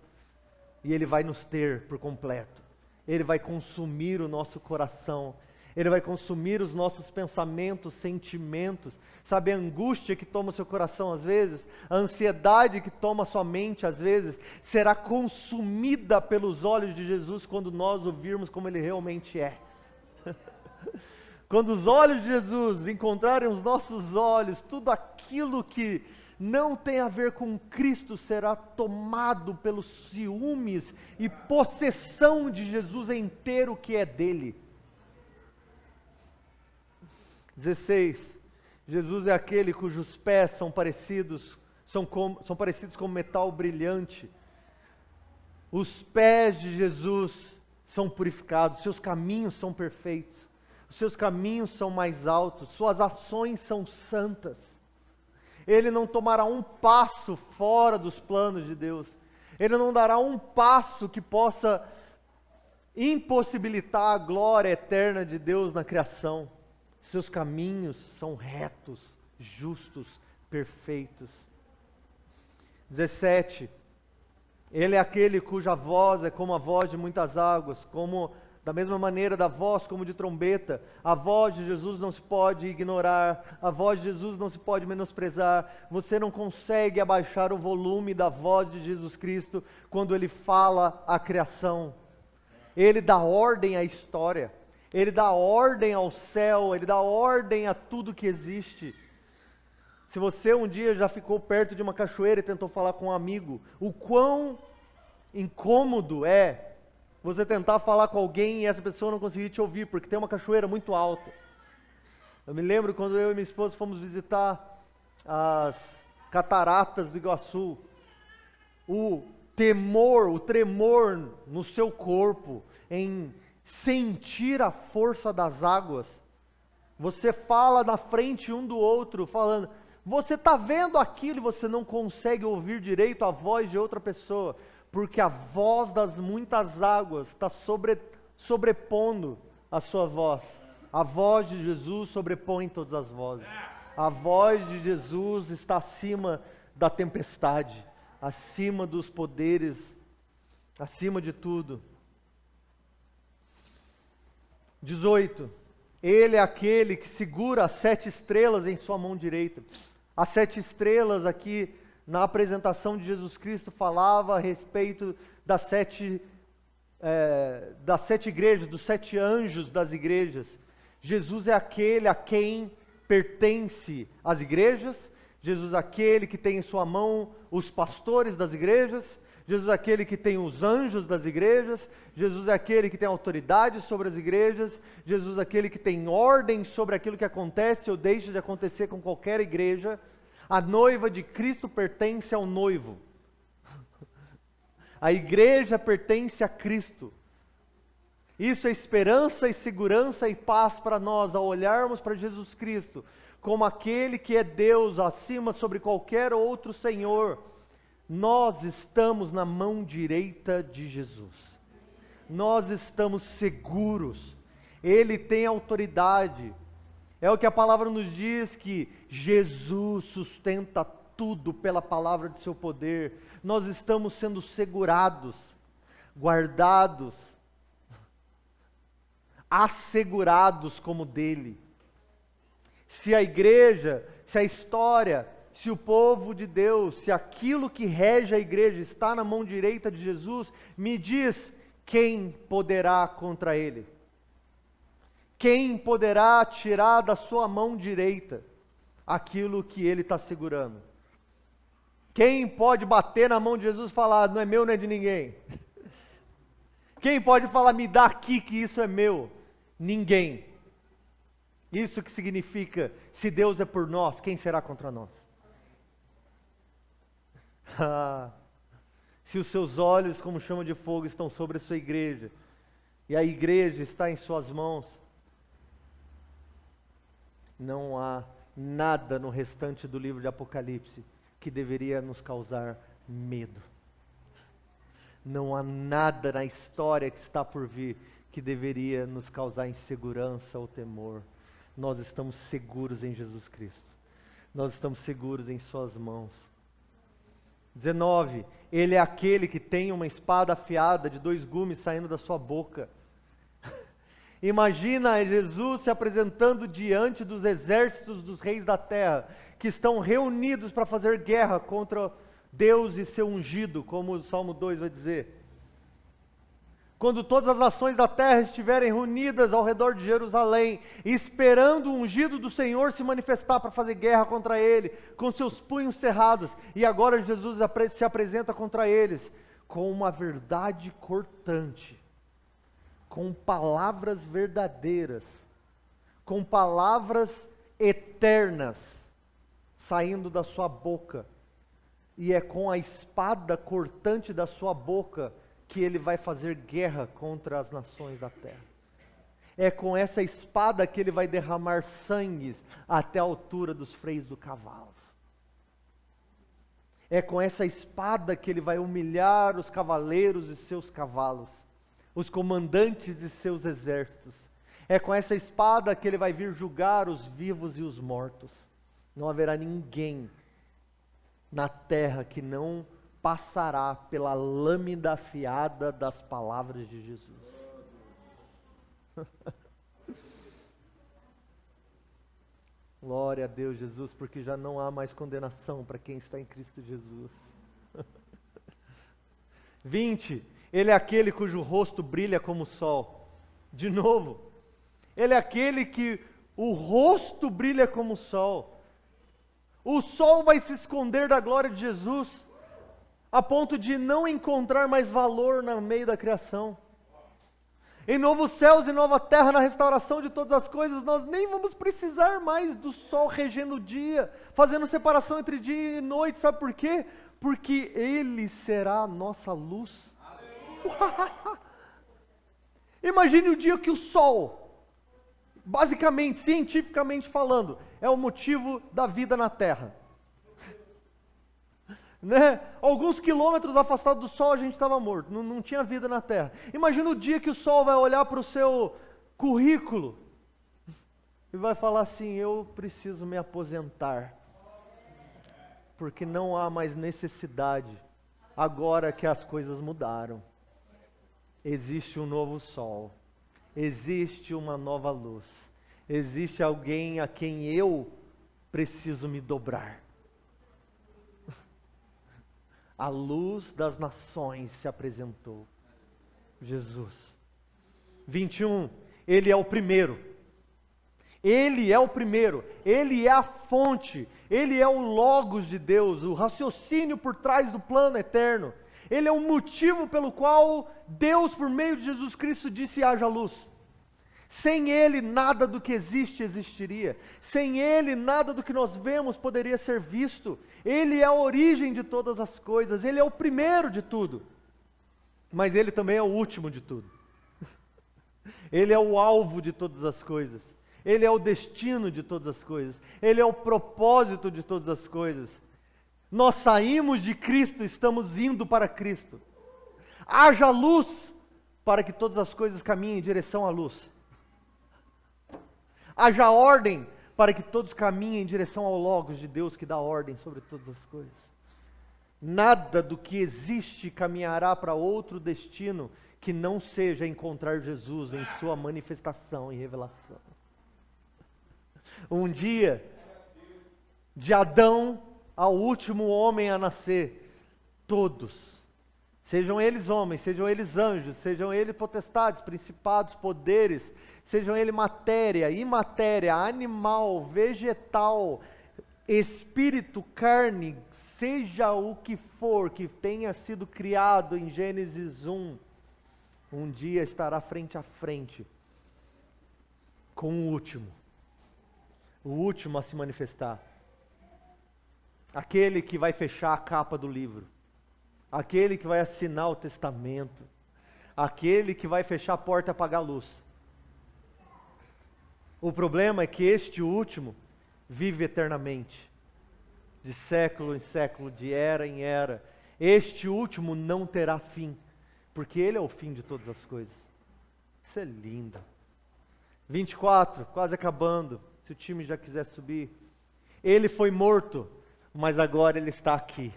e Ele vai nos ter por completo. Ele vai consumir o nosso coração, Ele vai consumir os nossos pensamentos, sentimentos. Sabe a angústia que toma o seu coração às vezes? A ansiedade que toma a sua mente às vezes? Será consumida pelos olhos de Jesus quando nós o virmos como Ele realmente é. Quando os olhos de Jesus encontrarem os nossos olhos, tudo aquilo que não tem a ver com Cristo será tomado pelos ciúmes e possessão de Jesus em ter o que é dele. 16. Jesus é aquele cujos pés são parecidos com metal brilhante. Os pés de Jesus são purificados, seus caminhos são perfeitos, os seus caminhos são mais altos, suas ações são santas. Ele não tomará um passo fora dos planos de Deus. Ele não dará um passo que possa impossibilitar a glória eterna de Deus na criação. Seus caminhos são retos, justos, perfeitos. 17. Ele é aquele cuja voz é como a voz de muitas águas, como da mesma maneira da voz como de trombeta. A voz de Jesus não se pode ignorar, a voz de Jesus não se pode menosprezar. Você não consegue abaixar o volume da voz de Jesus Cristo quando Ele fala à criação. Ele dá ordem à história. Ele dá ordem ao céu, Ele dá ordem a tudo que existe. Se você um dia já ficou perto de uma cachoeira e tentou falar com um amigo, o quão incômodo é você tentar falar com alguém e essa pessoa não conseguir te ouvir, porque tem uma cachoeira muito alta. Eu me lembro quando eu e minha esposa fomos visitar as cataratas do Iguaçu, o tremor no seu corpo, em sentir a força das águas. Você fala na frente um do outro, falando, você está vendo aquilo e você não consegue ouvir direito a voz de outra pessoa, porque a voz das muitas águas está sobrepondo a sua voz. A voz de Jesus sobrepõe todas as vozes. A voz de Jesus está acima da tempestade, acima dos poderes, acima de tudo. 18. Ele é aquele que segura as 7 estrelas em sua mão direita. As 7 estrelas aqui na apresentação de Jesus Cristo falava a respeito das 7 igrejas, dos 7 anjos das igrejas. Jesus é aquele a quem pertence as igrejas, Jesus aquele que tem em sua mão os pastores das igrejas, Jesus aquele que tem os anjos das igrejas, Jesus é aquele que tem autoridade sobre as igrejas, Jesus aquele que tem ordem sobre aquilo que acontece ou deixa de acontecer com qualquer igreja. A noiva de Cristo pertence ao noivo. A igreja pertence a Cristo. Isso é esperança e segurança e paz para nós, ao olharmos para Jesus Cristo, como aquele que é Deus acima sobre qualquer outro Senhor. Nós estamos na mão direita de Jesus. Nós estamos seguros. Ele tem autoridade. É o que a palavra nos diz, que Jesus sustenta tudo pela palavra de seu poder. Nós estamos sendo segurados, guardados, assegurados como dele. Se a igreja, se a história, se o povo de Deus, se aquilo que rege a igreja está na mão direita de Jesus, me diz, quem poderá contra ele? Quem poderá tirar da sua mão direita aquilo que ele está segurando? Quem pode bater na mão de Jesus e falar, não é meu, não é de ninguém? Quem pode falar, me dá aqui que isso é meu? Ninguém. Isso que significa, se Deus é por nós, quem será contra nós? Se os seus olhos como chama de fogo estão sobre a sua igreja, e a igreja está em suas mãos, não há nada no restante do livro de Apocalipse que deveria nos causar medo. Não há nada na história que está por vir que deveria nos causar insegurança ou temor. Nós estamos seguros em Jesus Cristo. Nós estamos seguros em suas mãos. 19. Ele é aquele que tem uma espada afiada de 2 gumes saindo da sua boca. Imagina Jesus se apresentando diante dos exércitos dos reis da terra, que estão reunidos para fazer guerra contra Deus e seu ungido, como o Salmo 2 vai dizer. Quando todas as nações da terra estiverem reunidas ao redor de Jerusalém, esperando o ungido do Senhor se manifestar para fazer guerra contra ele, com seus punhos cerrados, e agora Jesus se apresenta contra eles, com uma verdade cortante, com palavras verdadeiras, com palavras eternas, saindo da sua boca, e é com a espada cortante da sua boca, que ele vai fazer guerra contra as nações da terra. É com essa espada que ele vai derramar sangue até a altura dos freios do cavalo. É com essa espada que ele vai humilhar os cavaleiros e seus cavalos, os comandantes de seus exércitos. É com essa espada que ele vai vir julgar os vivos e os mortos. Não haverá ninguém na terra que não passará pela lâmina afiada das palavras de Jesus. Glória a Deus, Jesus, porque já não há mais condenação para quem está em Cristo Jesus. 20. Ele é aquele cujo rosto brilha como o sol. De novo, ele é aquele que o rosto brilha como o sol. O sol vai se esconder da glória de Jesus, a ponto de não encontrar mais valor no meio da criação. Em novos céus e nova terra, na restauração de todas as coisas, nós nem vamos precisar mais do sol regendo o dia, fazendo separação entre dia e noite. Sabe por quê? Porque Ele será a nossa luz. Imagine o dia que o sol, basicamente, cientificamente falando, é o motivo da vida na terra. Né? Alguns quilômetros afastado do sol a gente estava morto, não tinha vida na terra. Imagina o dia que o sol vai olhar para o seu currículo e vai falar assim: eu preciso me aposentar, porque não há mais necessidade, agora que as coisas mudaram. Existe um novo sol, existe uma nova luz, existe alguém a quem eu preciso me dobrar. A luz das nações se apresentou, Jesus. 21, Ele é o primeiro. Ele é o primeiro, Ele é a fonte, Ele é o Logos de Deus, o raciocínio por trás do plano eterno. Ele é o motivo pelo qual Deus, por meio de Jesus Cristo, disse: haja luz. Sem Ele, nada do que existe existiria. Sem Ele, nada do que nós vemos poderia ser visto. Ele é a origem de todas as coisas, Ele é o primeiro de tudo. Mas Ele também é o último de tudo. Ele é o alvo de todas as coisas. Ele é o destino de todas as coisas. Ele é o propósito de todas as coisas. Nós saímos de Cristo, estamos indo para Cristo. Haja luz para que todas as coisas caminhem em direção à luz. Haja ordem para que todos caminhem em direção ao Logos de Deus que dá ordem sobre todas as coisas. Nada do que existe caminhará para outro destino que não seja encontrar Jesus em sua manifestação e revelação. Um dia, de Adão ao último homem a nascer, todos, sejam eles homens, sejam eles anjos, sejam eles potestades, principados, poderes, sejam eles matéria, imatéria, animal, vegetal, espírito, carne, seja o que for que tenha sido criado em Gênesis 1, um dia estará frente a frente com o último a se manifestar. Aquele que vai fechar a capa do livro, aquele que vai assinar o testamento, aquele que vai fechar a porta e apagar a luz. O problema é que este último vive eternamente, de século em século, de era em era. Este último não terá fim, porque Ele é o fim de todas as coisas. Isso é lindo. 24, quase acabando, se o time já quiser subir. Ele foi morto, mas agora Ele está aqui.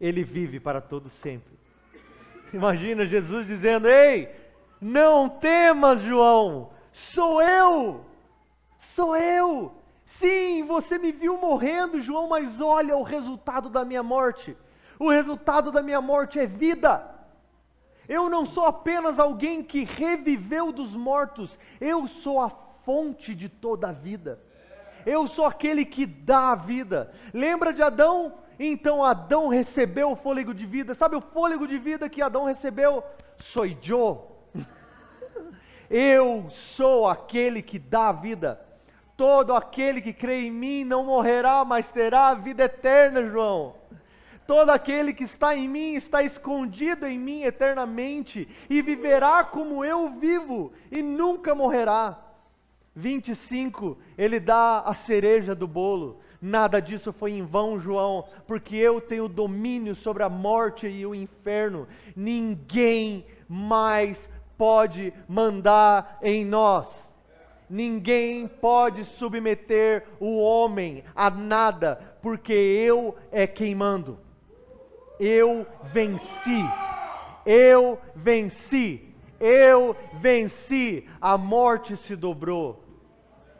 Ele vive para todo sempre. Imagina Jesus dizendo: ei, não temas, João, sou eu. Sim, você me viu morrendo, João, mas olha o resultado da minha morte. O resultado da minha morte é vida. Eu não sou apenas alguém que reviveu dos mortos, eu sou a fonte de toda a vida. Eu sou aquele que dá a vida. Lembra de Adão? Então Adão recebeu o fôlego de vida. Sabe o fôlego de vida que Adão recebeu? Sou eu. Eu sou aquele que dá a vida. Todo aquele que crê em mim não morrerá, mas terá a vida eterna, João. Todo aquele que está em mim está escondido em mim eternamente e viverá como eu vivo e nunca morrerá. 25, ele dá a cereja do bolo. Nada disso foi em vão, João, porque eu tenho domínio sobre a morte e o inferno. Ninguém mais pode mandar em nós. Ninguém pode submeter o homem a nada, porque eu é quem mando. Eu venci, a morte se dobrou,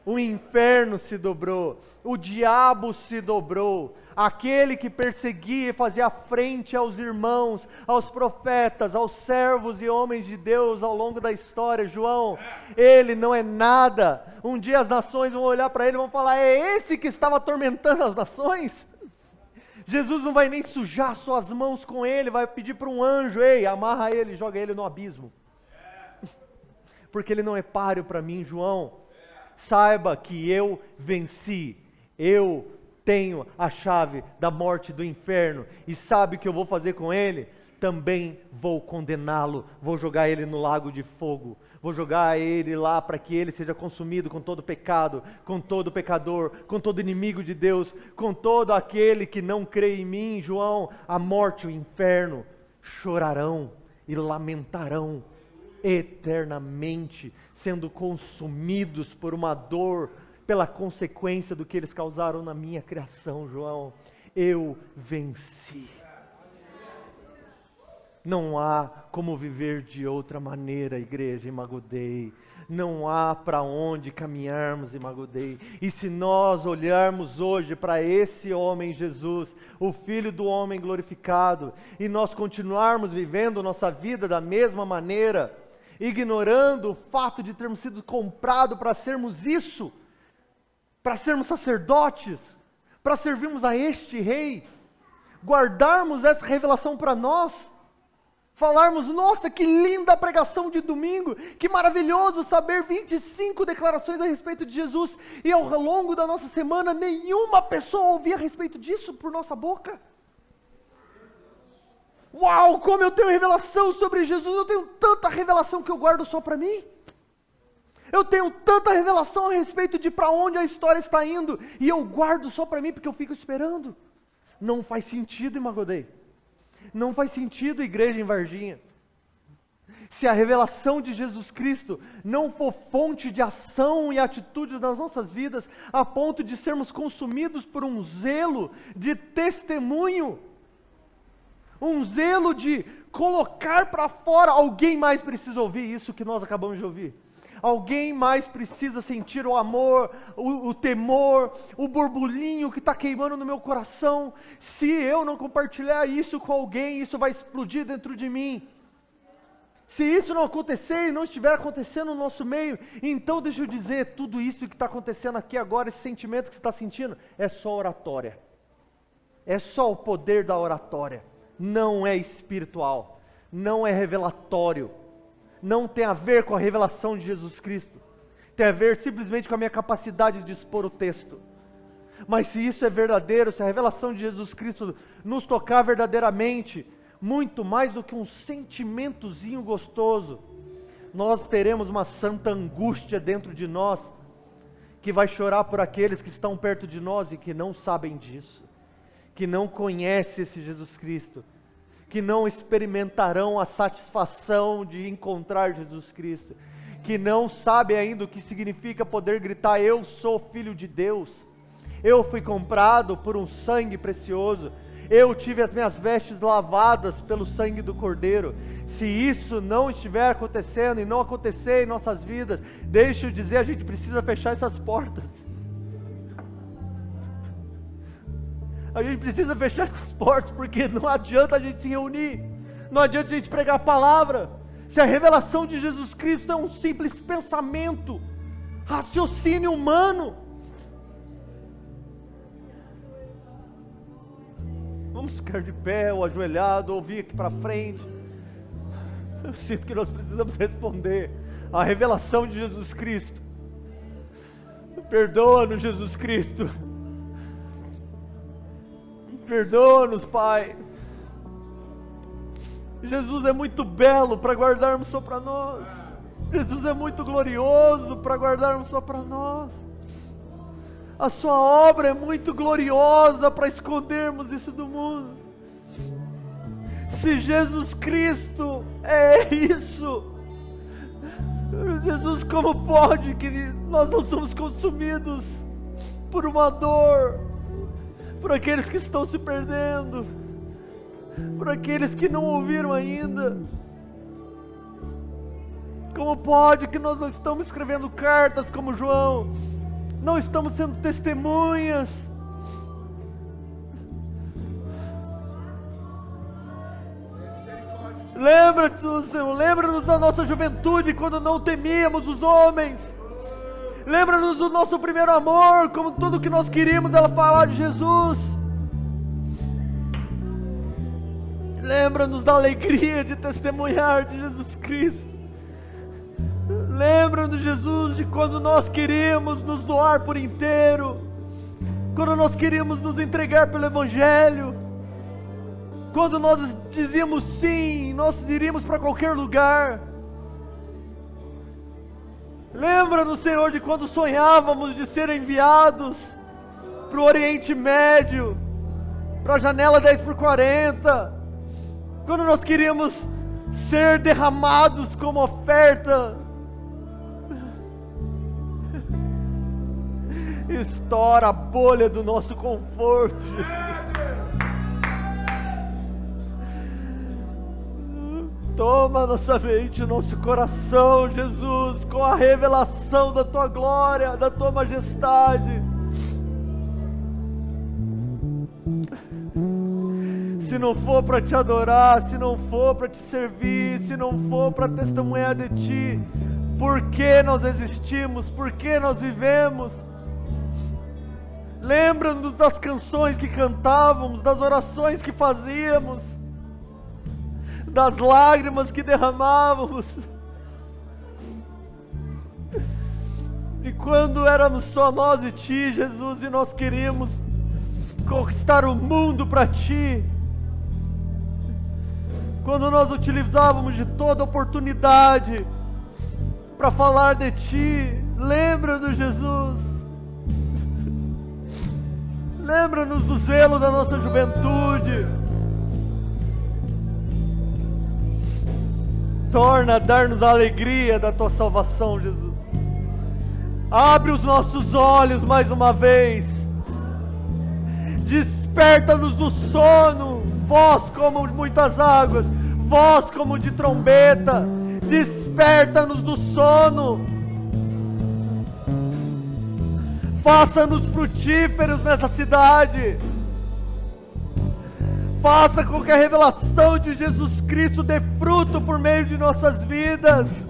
o inferno se dobrou, o diabo se dobrou, aquele que perseguia e fazia frente aos irmãos, aos profetas, aos servos e homens de Deus ao longo da história, João, ele não é nada. Um dia as nações vão olhar para ele e vão falar: é esse que estava atormentando as nações? Jesus não vai nem sujar suas mãos com ele, vai pedir para um anjo: ei, amarra ele, joga ele no abismo. Porque ele não é páreo para mim, João. Saiba que eu venci, eu tenho a chave da morte e do inferno, e sabe o que eu vou fazer com ele? Também vou condená-lo, vou jogar ele no lago de fogo, vou jogar ele lá para que ele seja consumido com todo pecado, com todo pecador, com todo inimigo de Deus, com todo aquele que não crê em mim, João. A morte e o inferno chorarão e lamentarão eternamente, sendo consumidos por uma dor, pela consequência do que eles causaram na minha criação, João. Eu venci. Não há como viver de outra maneira, igreja, Imago-Dei. Não há para onde caminharmos, Imago-Dei. E se nós olharmos hoje para esse homem Jesus, o Filho do homem glorificado, e nós continuarmos vivendo nossa vida da mesma maneira, ignorando o fato de termos sido comprados para sermos isso, para sermos sacerdotes, para servirmos a este rei, guardarmos essa revelação para nós, falarmos, nossa, que linda pregação de domingo, que maravilhoso saber 25 declarações a respeito de Jesus, e ao longo da nossa semana, nenhuma pessoa ouvia a respeito disso por nossa boca. Uau, como eu tenho revelação sobre Jesus, eu tenho tanta revelação que eu guardo só para mim. Eu tenho tanta revelação a respeito de para onde a história está indo, e eu guardo só para mim porque eu fico esperando. Não faz sentido, Imagodei. Não faz sentido, igreja em Varginha. Se a revelação de Jesus Cristo não for fonte de ação e atitudes nas nossas vidas, a ponto de sermos consumidos por um zelo de testemunho, um zelo de colocar para fora, alguém mais precisa ouvir isso que nós acabamos de ouvir. Alguém mais precisa sentir o amor, o temor, o borbulhinho que está queimando no meu coração. Se eu não compartilhar isso com alguém, isso vai explodir dentro de mim. Se isso não acontecer e não estiver acontecendo no nosso meio, então deixa eu dizer, tudo isso que está acontecendo aqui agora, esse sentimento que você está sentindo, é só oratória. É só o poder da oratória. Não é espiritual, não é revelatório. Não tem a ver com a revelação de Jesus Cristo, tem a ver simplesmente com a minha capacidade de expor o texto. Mas se isso é verdadeiro, se a revelação de Jesus Cristo nos tocar verdadeiramente, muito mais do que um sentimentozinho gostoso, nós teremos uma santa angústia dentro de nós, que vai chorar por aqueles que estão perto de nós e que não sabem disso, que não conhecem esse Jesus Cristo, que não experimentarão a satisfação de encontrar Jesus Cristo, que não sabem ainda o que significa poder gritar, eu sou filho de Deus, eu fui comprado por um sangue precioso, eu tive as minhas vestes lavadas pelo sangue do Cordeiro. Se isso não estiver acontecendo e não acontecer em nossas vidas, deixa eu dizer, a gente precisa fechar essas portas. A gente precisa fechar essas portas, porque não adianta a gente se reunir, não adianta a gente pregar a palavra, se a revelação de Jesus Cristo é um simples pensamento, raciocínio humano. Vamos ficar de pé ou ajoelhado, ou vir aqui para frente. Eu sinto que nós precisamos responder à revelação de Jesus Cristo. Perdoa-nos, Jesus Cristo. Perdoa-nos, Pai. Jesus é muito belo para guardarmos só para nós. Jesus é muito glorioso para guardarmos só para nós. A sua obra é muito gloriosa para escondermos isso do mundo. Se Jesus Cristo é isso, Jesus, como pode que nós não somos consumidos por uma dor, por aqueles que estão se perdendo, por aqueles que não ouviram ainda? Como pode que nós não estamos escrevendo cartas como João, não estamos sendo testemunhas? Lembra-nos, Senhor, lembra-nos da nossa juventude, quando não temíamos os homens. Lembra-nos do nosso primeiro amor, como tudo que nós queríamos era falar de Jesus. Lembra-nos da alegria de testemunhar de Jesus Cristo. Lembra-nos, Jesus, de quando nós queríamos nos doar por inteiro, quando nós queríamos nos entregar pelo Evangelho, quando nós dizíamos sim, nós iríamos para qualquer lugar. Lembra-nos, Senhor, de quando sonhávamos de ser enviados para o Oriente Médio, para a janela 10x40, quando nós queríamos ser derramados como oferta. Estoura a bolha do nosso conforto, Jesus. Toma nossa mente, nosso coração, Jesus, com a revelação da Tua glória, da Tua majestade. Se não for para te adorar, se não for para te servir, se não for para testemunhar de ti, por que nós existimos? Por que nós vivemos? Lembra-nos das canções que cantávamos, das orações que fazíamos, das lágrimas que derramávamos, de quando éramos só nós e ti, Jesus, e nós queríamos conquistar o mundo para ti. Quando nós utilizávamos de toda oportunidade para falar de ti. Lembra-nos, Jesus. Lembra-nos do zelo da nossa juventude. Torna a dar-nos a alegria da tua salvação, Jesus. Abre os nossos olhos mais uma vez. Desperta-nos do sono, voz como muitas águas, voz como de trombeta. Desperta-nos do sono. Faça-nos frutíferos nessa cidade. Faça com que a revelação de Jesus Cristo dê fruto por meio de nossas vidas.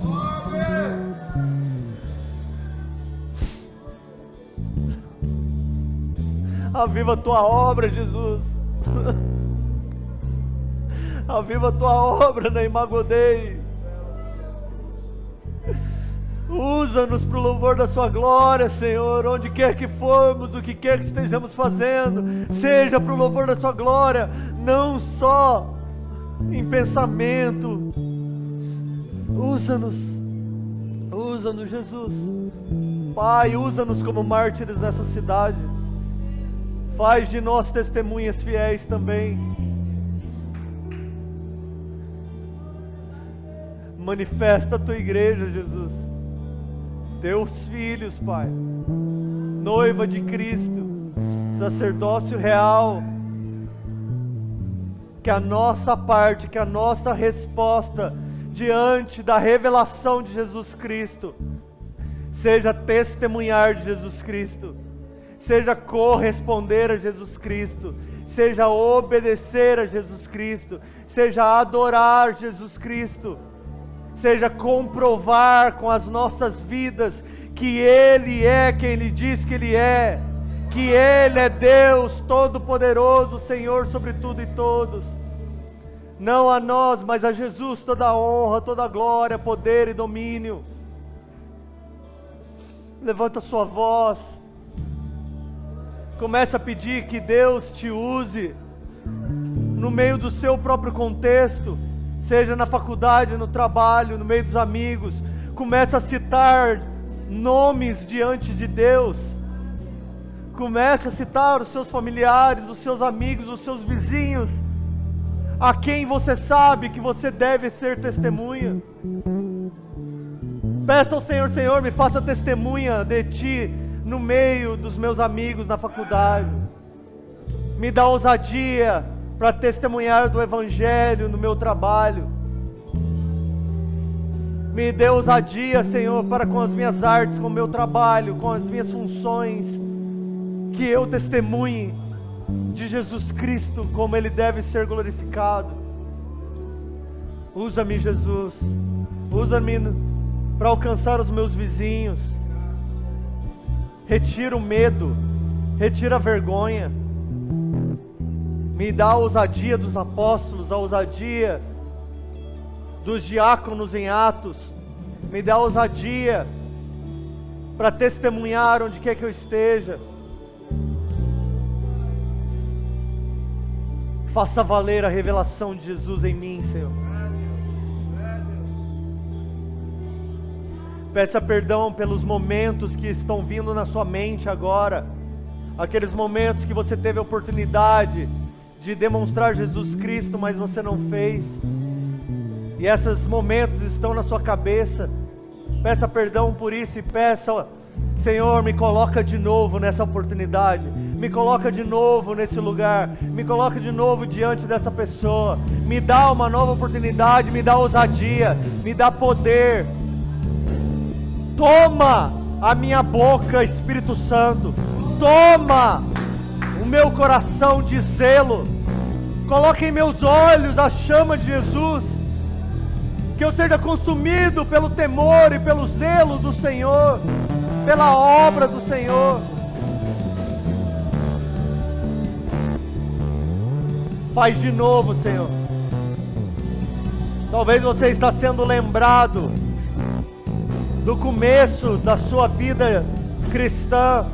Aviva a tua obra, Jesus. Aviva a tua obra na Imago Dei. Usa-nos para o louvor da sua glória, Senhor, onde quer que formos, o que quer que estejamos fazendo, seja para o louvor da sua glória, não só em pensamento. Usa-nos, Jesus. Pai, usa-nos como mártires nessa cidade. Faz de nós testemunhas fiéis também. Manifesta a tua igreja, Jesus. Teus filhos, Pai, noiva de Cristo, sacerdócio real, que a nossa parte, que a nossa resposta diante da revelação de Jesus Cristo seja testemunhar de Jesus Cristo, seja corresponder a Jesus Cristo, seja obedecer a Jesus Cristo, seja adorar Jesus Cristo, seja comprovar com as nossas vidas que Ele é quem Ele diz que Ele é, que Ele é Deus Todo-Poderoso, Senhor sobre tudo e todos. Não a nós, mas a Jesus toda a honra, toda a glória, poder e domínio. Levanta sua voz, começa a pedir que Deus te use no meio do seu próprio contexto, seja na faculdade, no trabalho, no meio dos amigos. Começa a citar nomes diante de Deus. Começa a citar os seus familiares, os seus amigos, os seus vizinhos, a quem você sabe que você deve ser testemunha. Peça ao Senhor: Senhor, me faça testemunha de Ti no meio dos meus amigos na faculdade. Me dá ousadia para testemunhar do Evangelho no meu trabalho. Me dê ousadia, Senhor, para com as minhas artes, com o meu trabalho, com as minhas funções, que eu testemunhe de Jesus Cristo como Ele deve ser glorificado. Usa-me, Jesus, usa-me para alcançar os meus vizinhos. Retira o medo, retira a vergonha. Me dá a ousadia dos apóstolos, a ousadia dos diáconos em Atos. Me dá a ousadia para testemunhar onde quer que eu esteja. Faça valer a revelação de Jesus em mim, Senhor. Peça perdão pelos momentos que estão vindo na sua mente agora. Aqueles momentos que você teve a oportunidade de demonstrar Jesus Cristo, mas você não fez. E esses momentos estão na sua cabeça. Peça perdão por isso e peça: Senhor, me coloca de novo nessa oportunidade. Me coloca de novo nesse lugar. Me coloca de novo diante dessa pessoa. Me dá uma nova oportunidade, me dá ousadia, me dá poder. Toma a minha boca, Espírito Santo. Toma o meu coração de zelo. Coloque em meus olhos a chama de Jesus. Que eu seja consumido pelo temor e pelo zelo do Senhor, pela obra do Senhor. Faz de novo, Senhor. Talvez você está sendo lembrado do começo da sua vida cristã.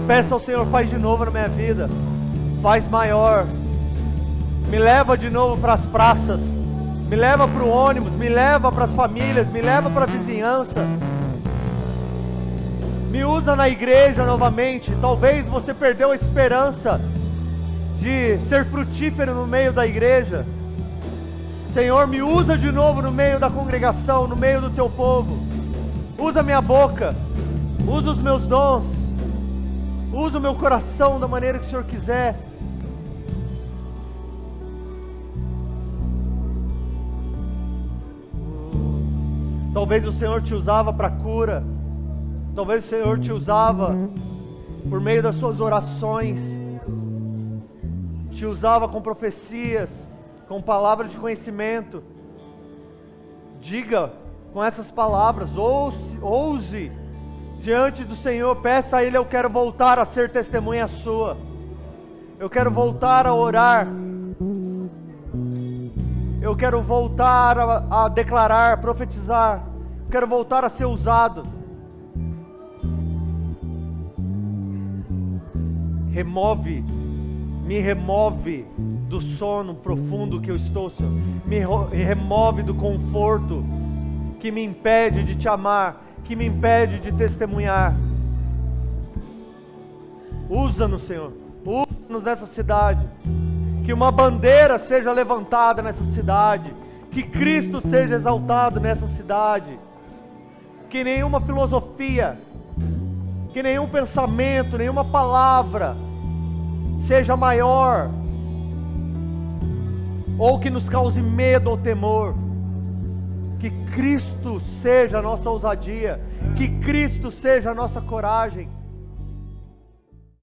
Peça ao Senhor, faz de novo na minha vida. Faz maior. Me leva de novo para as praças. Me leva para o ônibus. Me leva para as famílias. Me leva para a vizinhança. Me usa na igreja novamente. Talvez você perdeu a esperança de ser frutífero no meio da igreja. Senhor, me usa de novo no meio da congregação, no meio do teu povo. Usa minha boca. Usa os meus dons. Usa o meu coração da maneira que o Senhor quiser. Talvez o Senhor te usava para cura. Talvez o Senhor te usava por meio das suas orações. Te usava com profecias, com palavras de conhecimento. Diga com essas palavras, ouse diante do Senhor, peça a Ele: eu quero voltar a ser testemunha sua. Eu quero voltar a orar. Eu quero voltar a declarar, profetizar. Eu quero voltar a ser usado. Me remove do sono profundo que eu estou, Senhor. Me remove do conforto que me impede de te amar, que me impede de testemunhar. Usa-nos, Senhor. Usa-nos nessa cidade. Que uma bandeira seja levantada nessa cidade. Que Cristo seja exaltado nessa cidade. Que nenhuma filosofia, que nenhum pensamento, nenhuma palavra seja maior, ou que nos cause medo ou temor. Que Cristo seja a nossa ousadia, que Cristo seja a nossa coragem.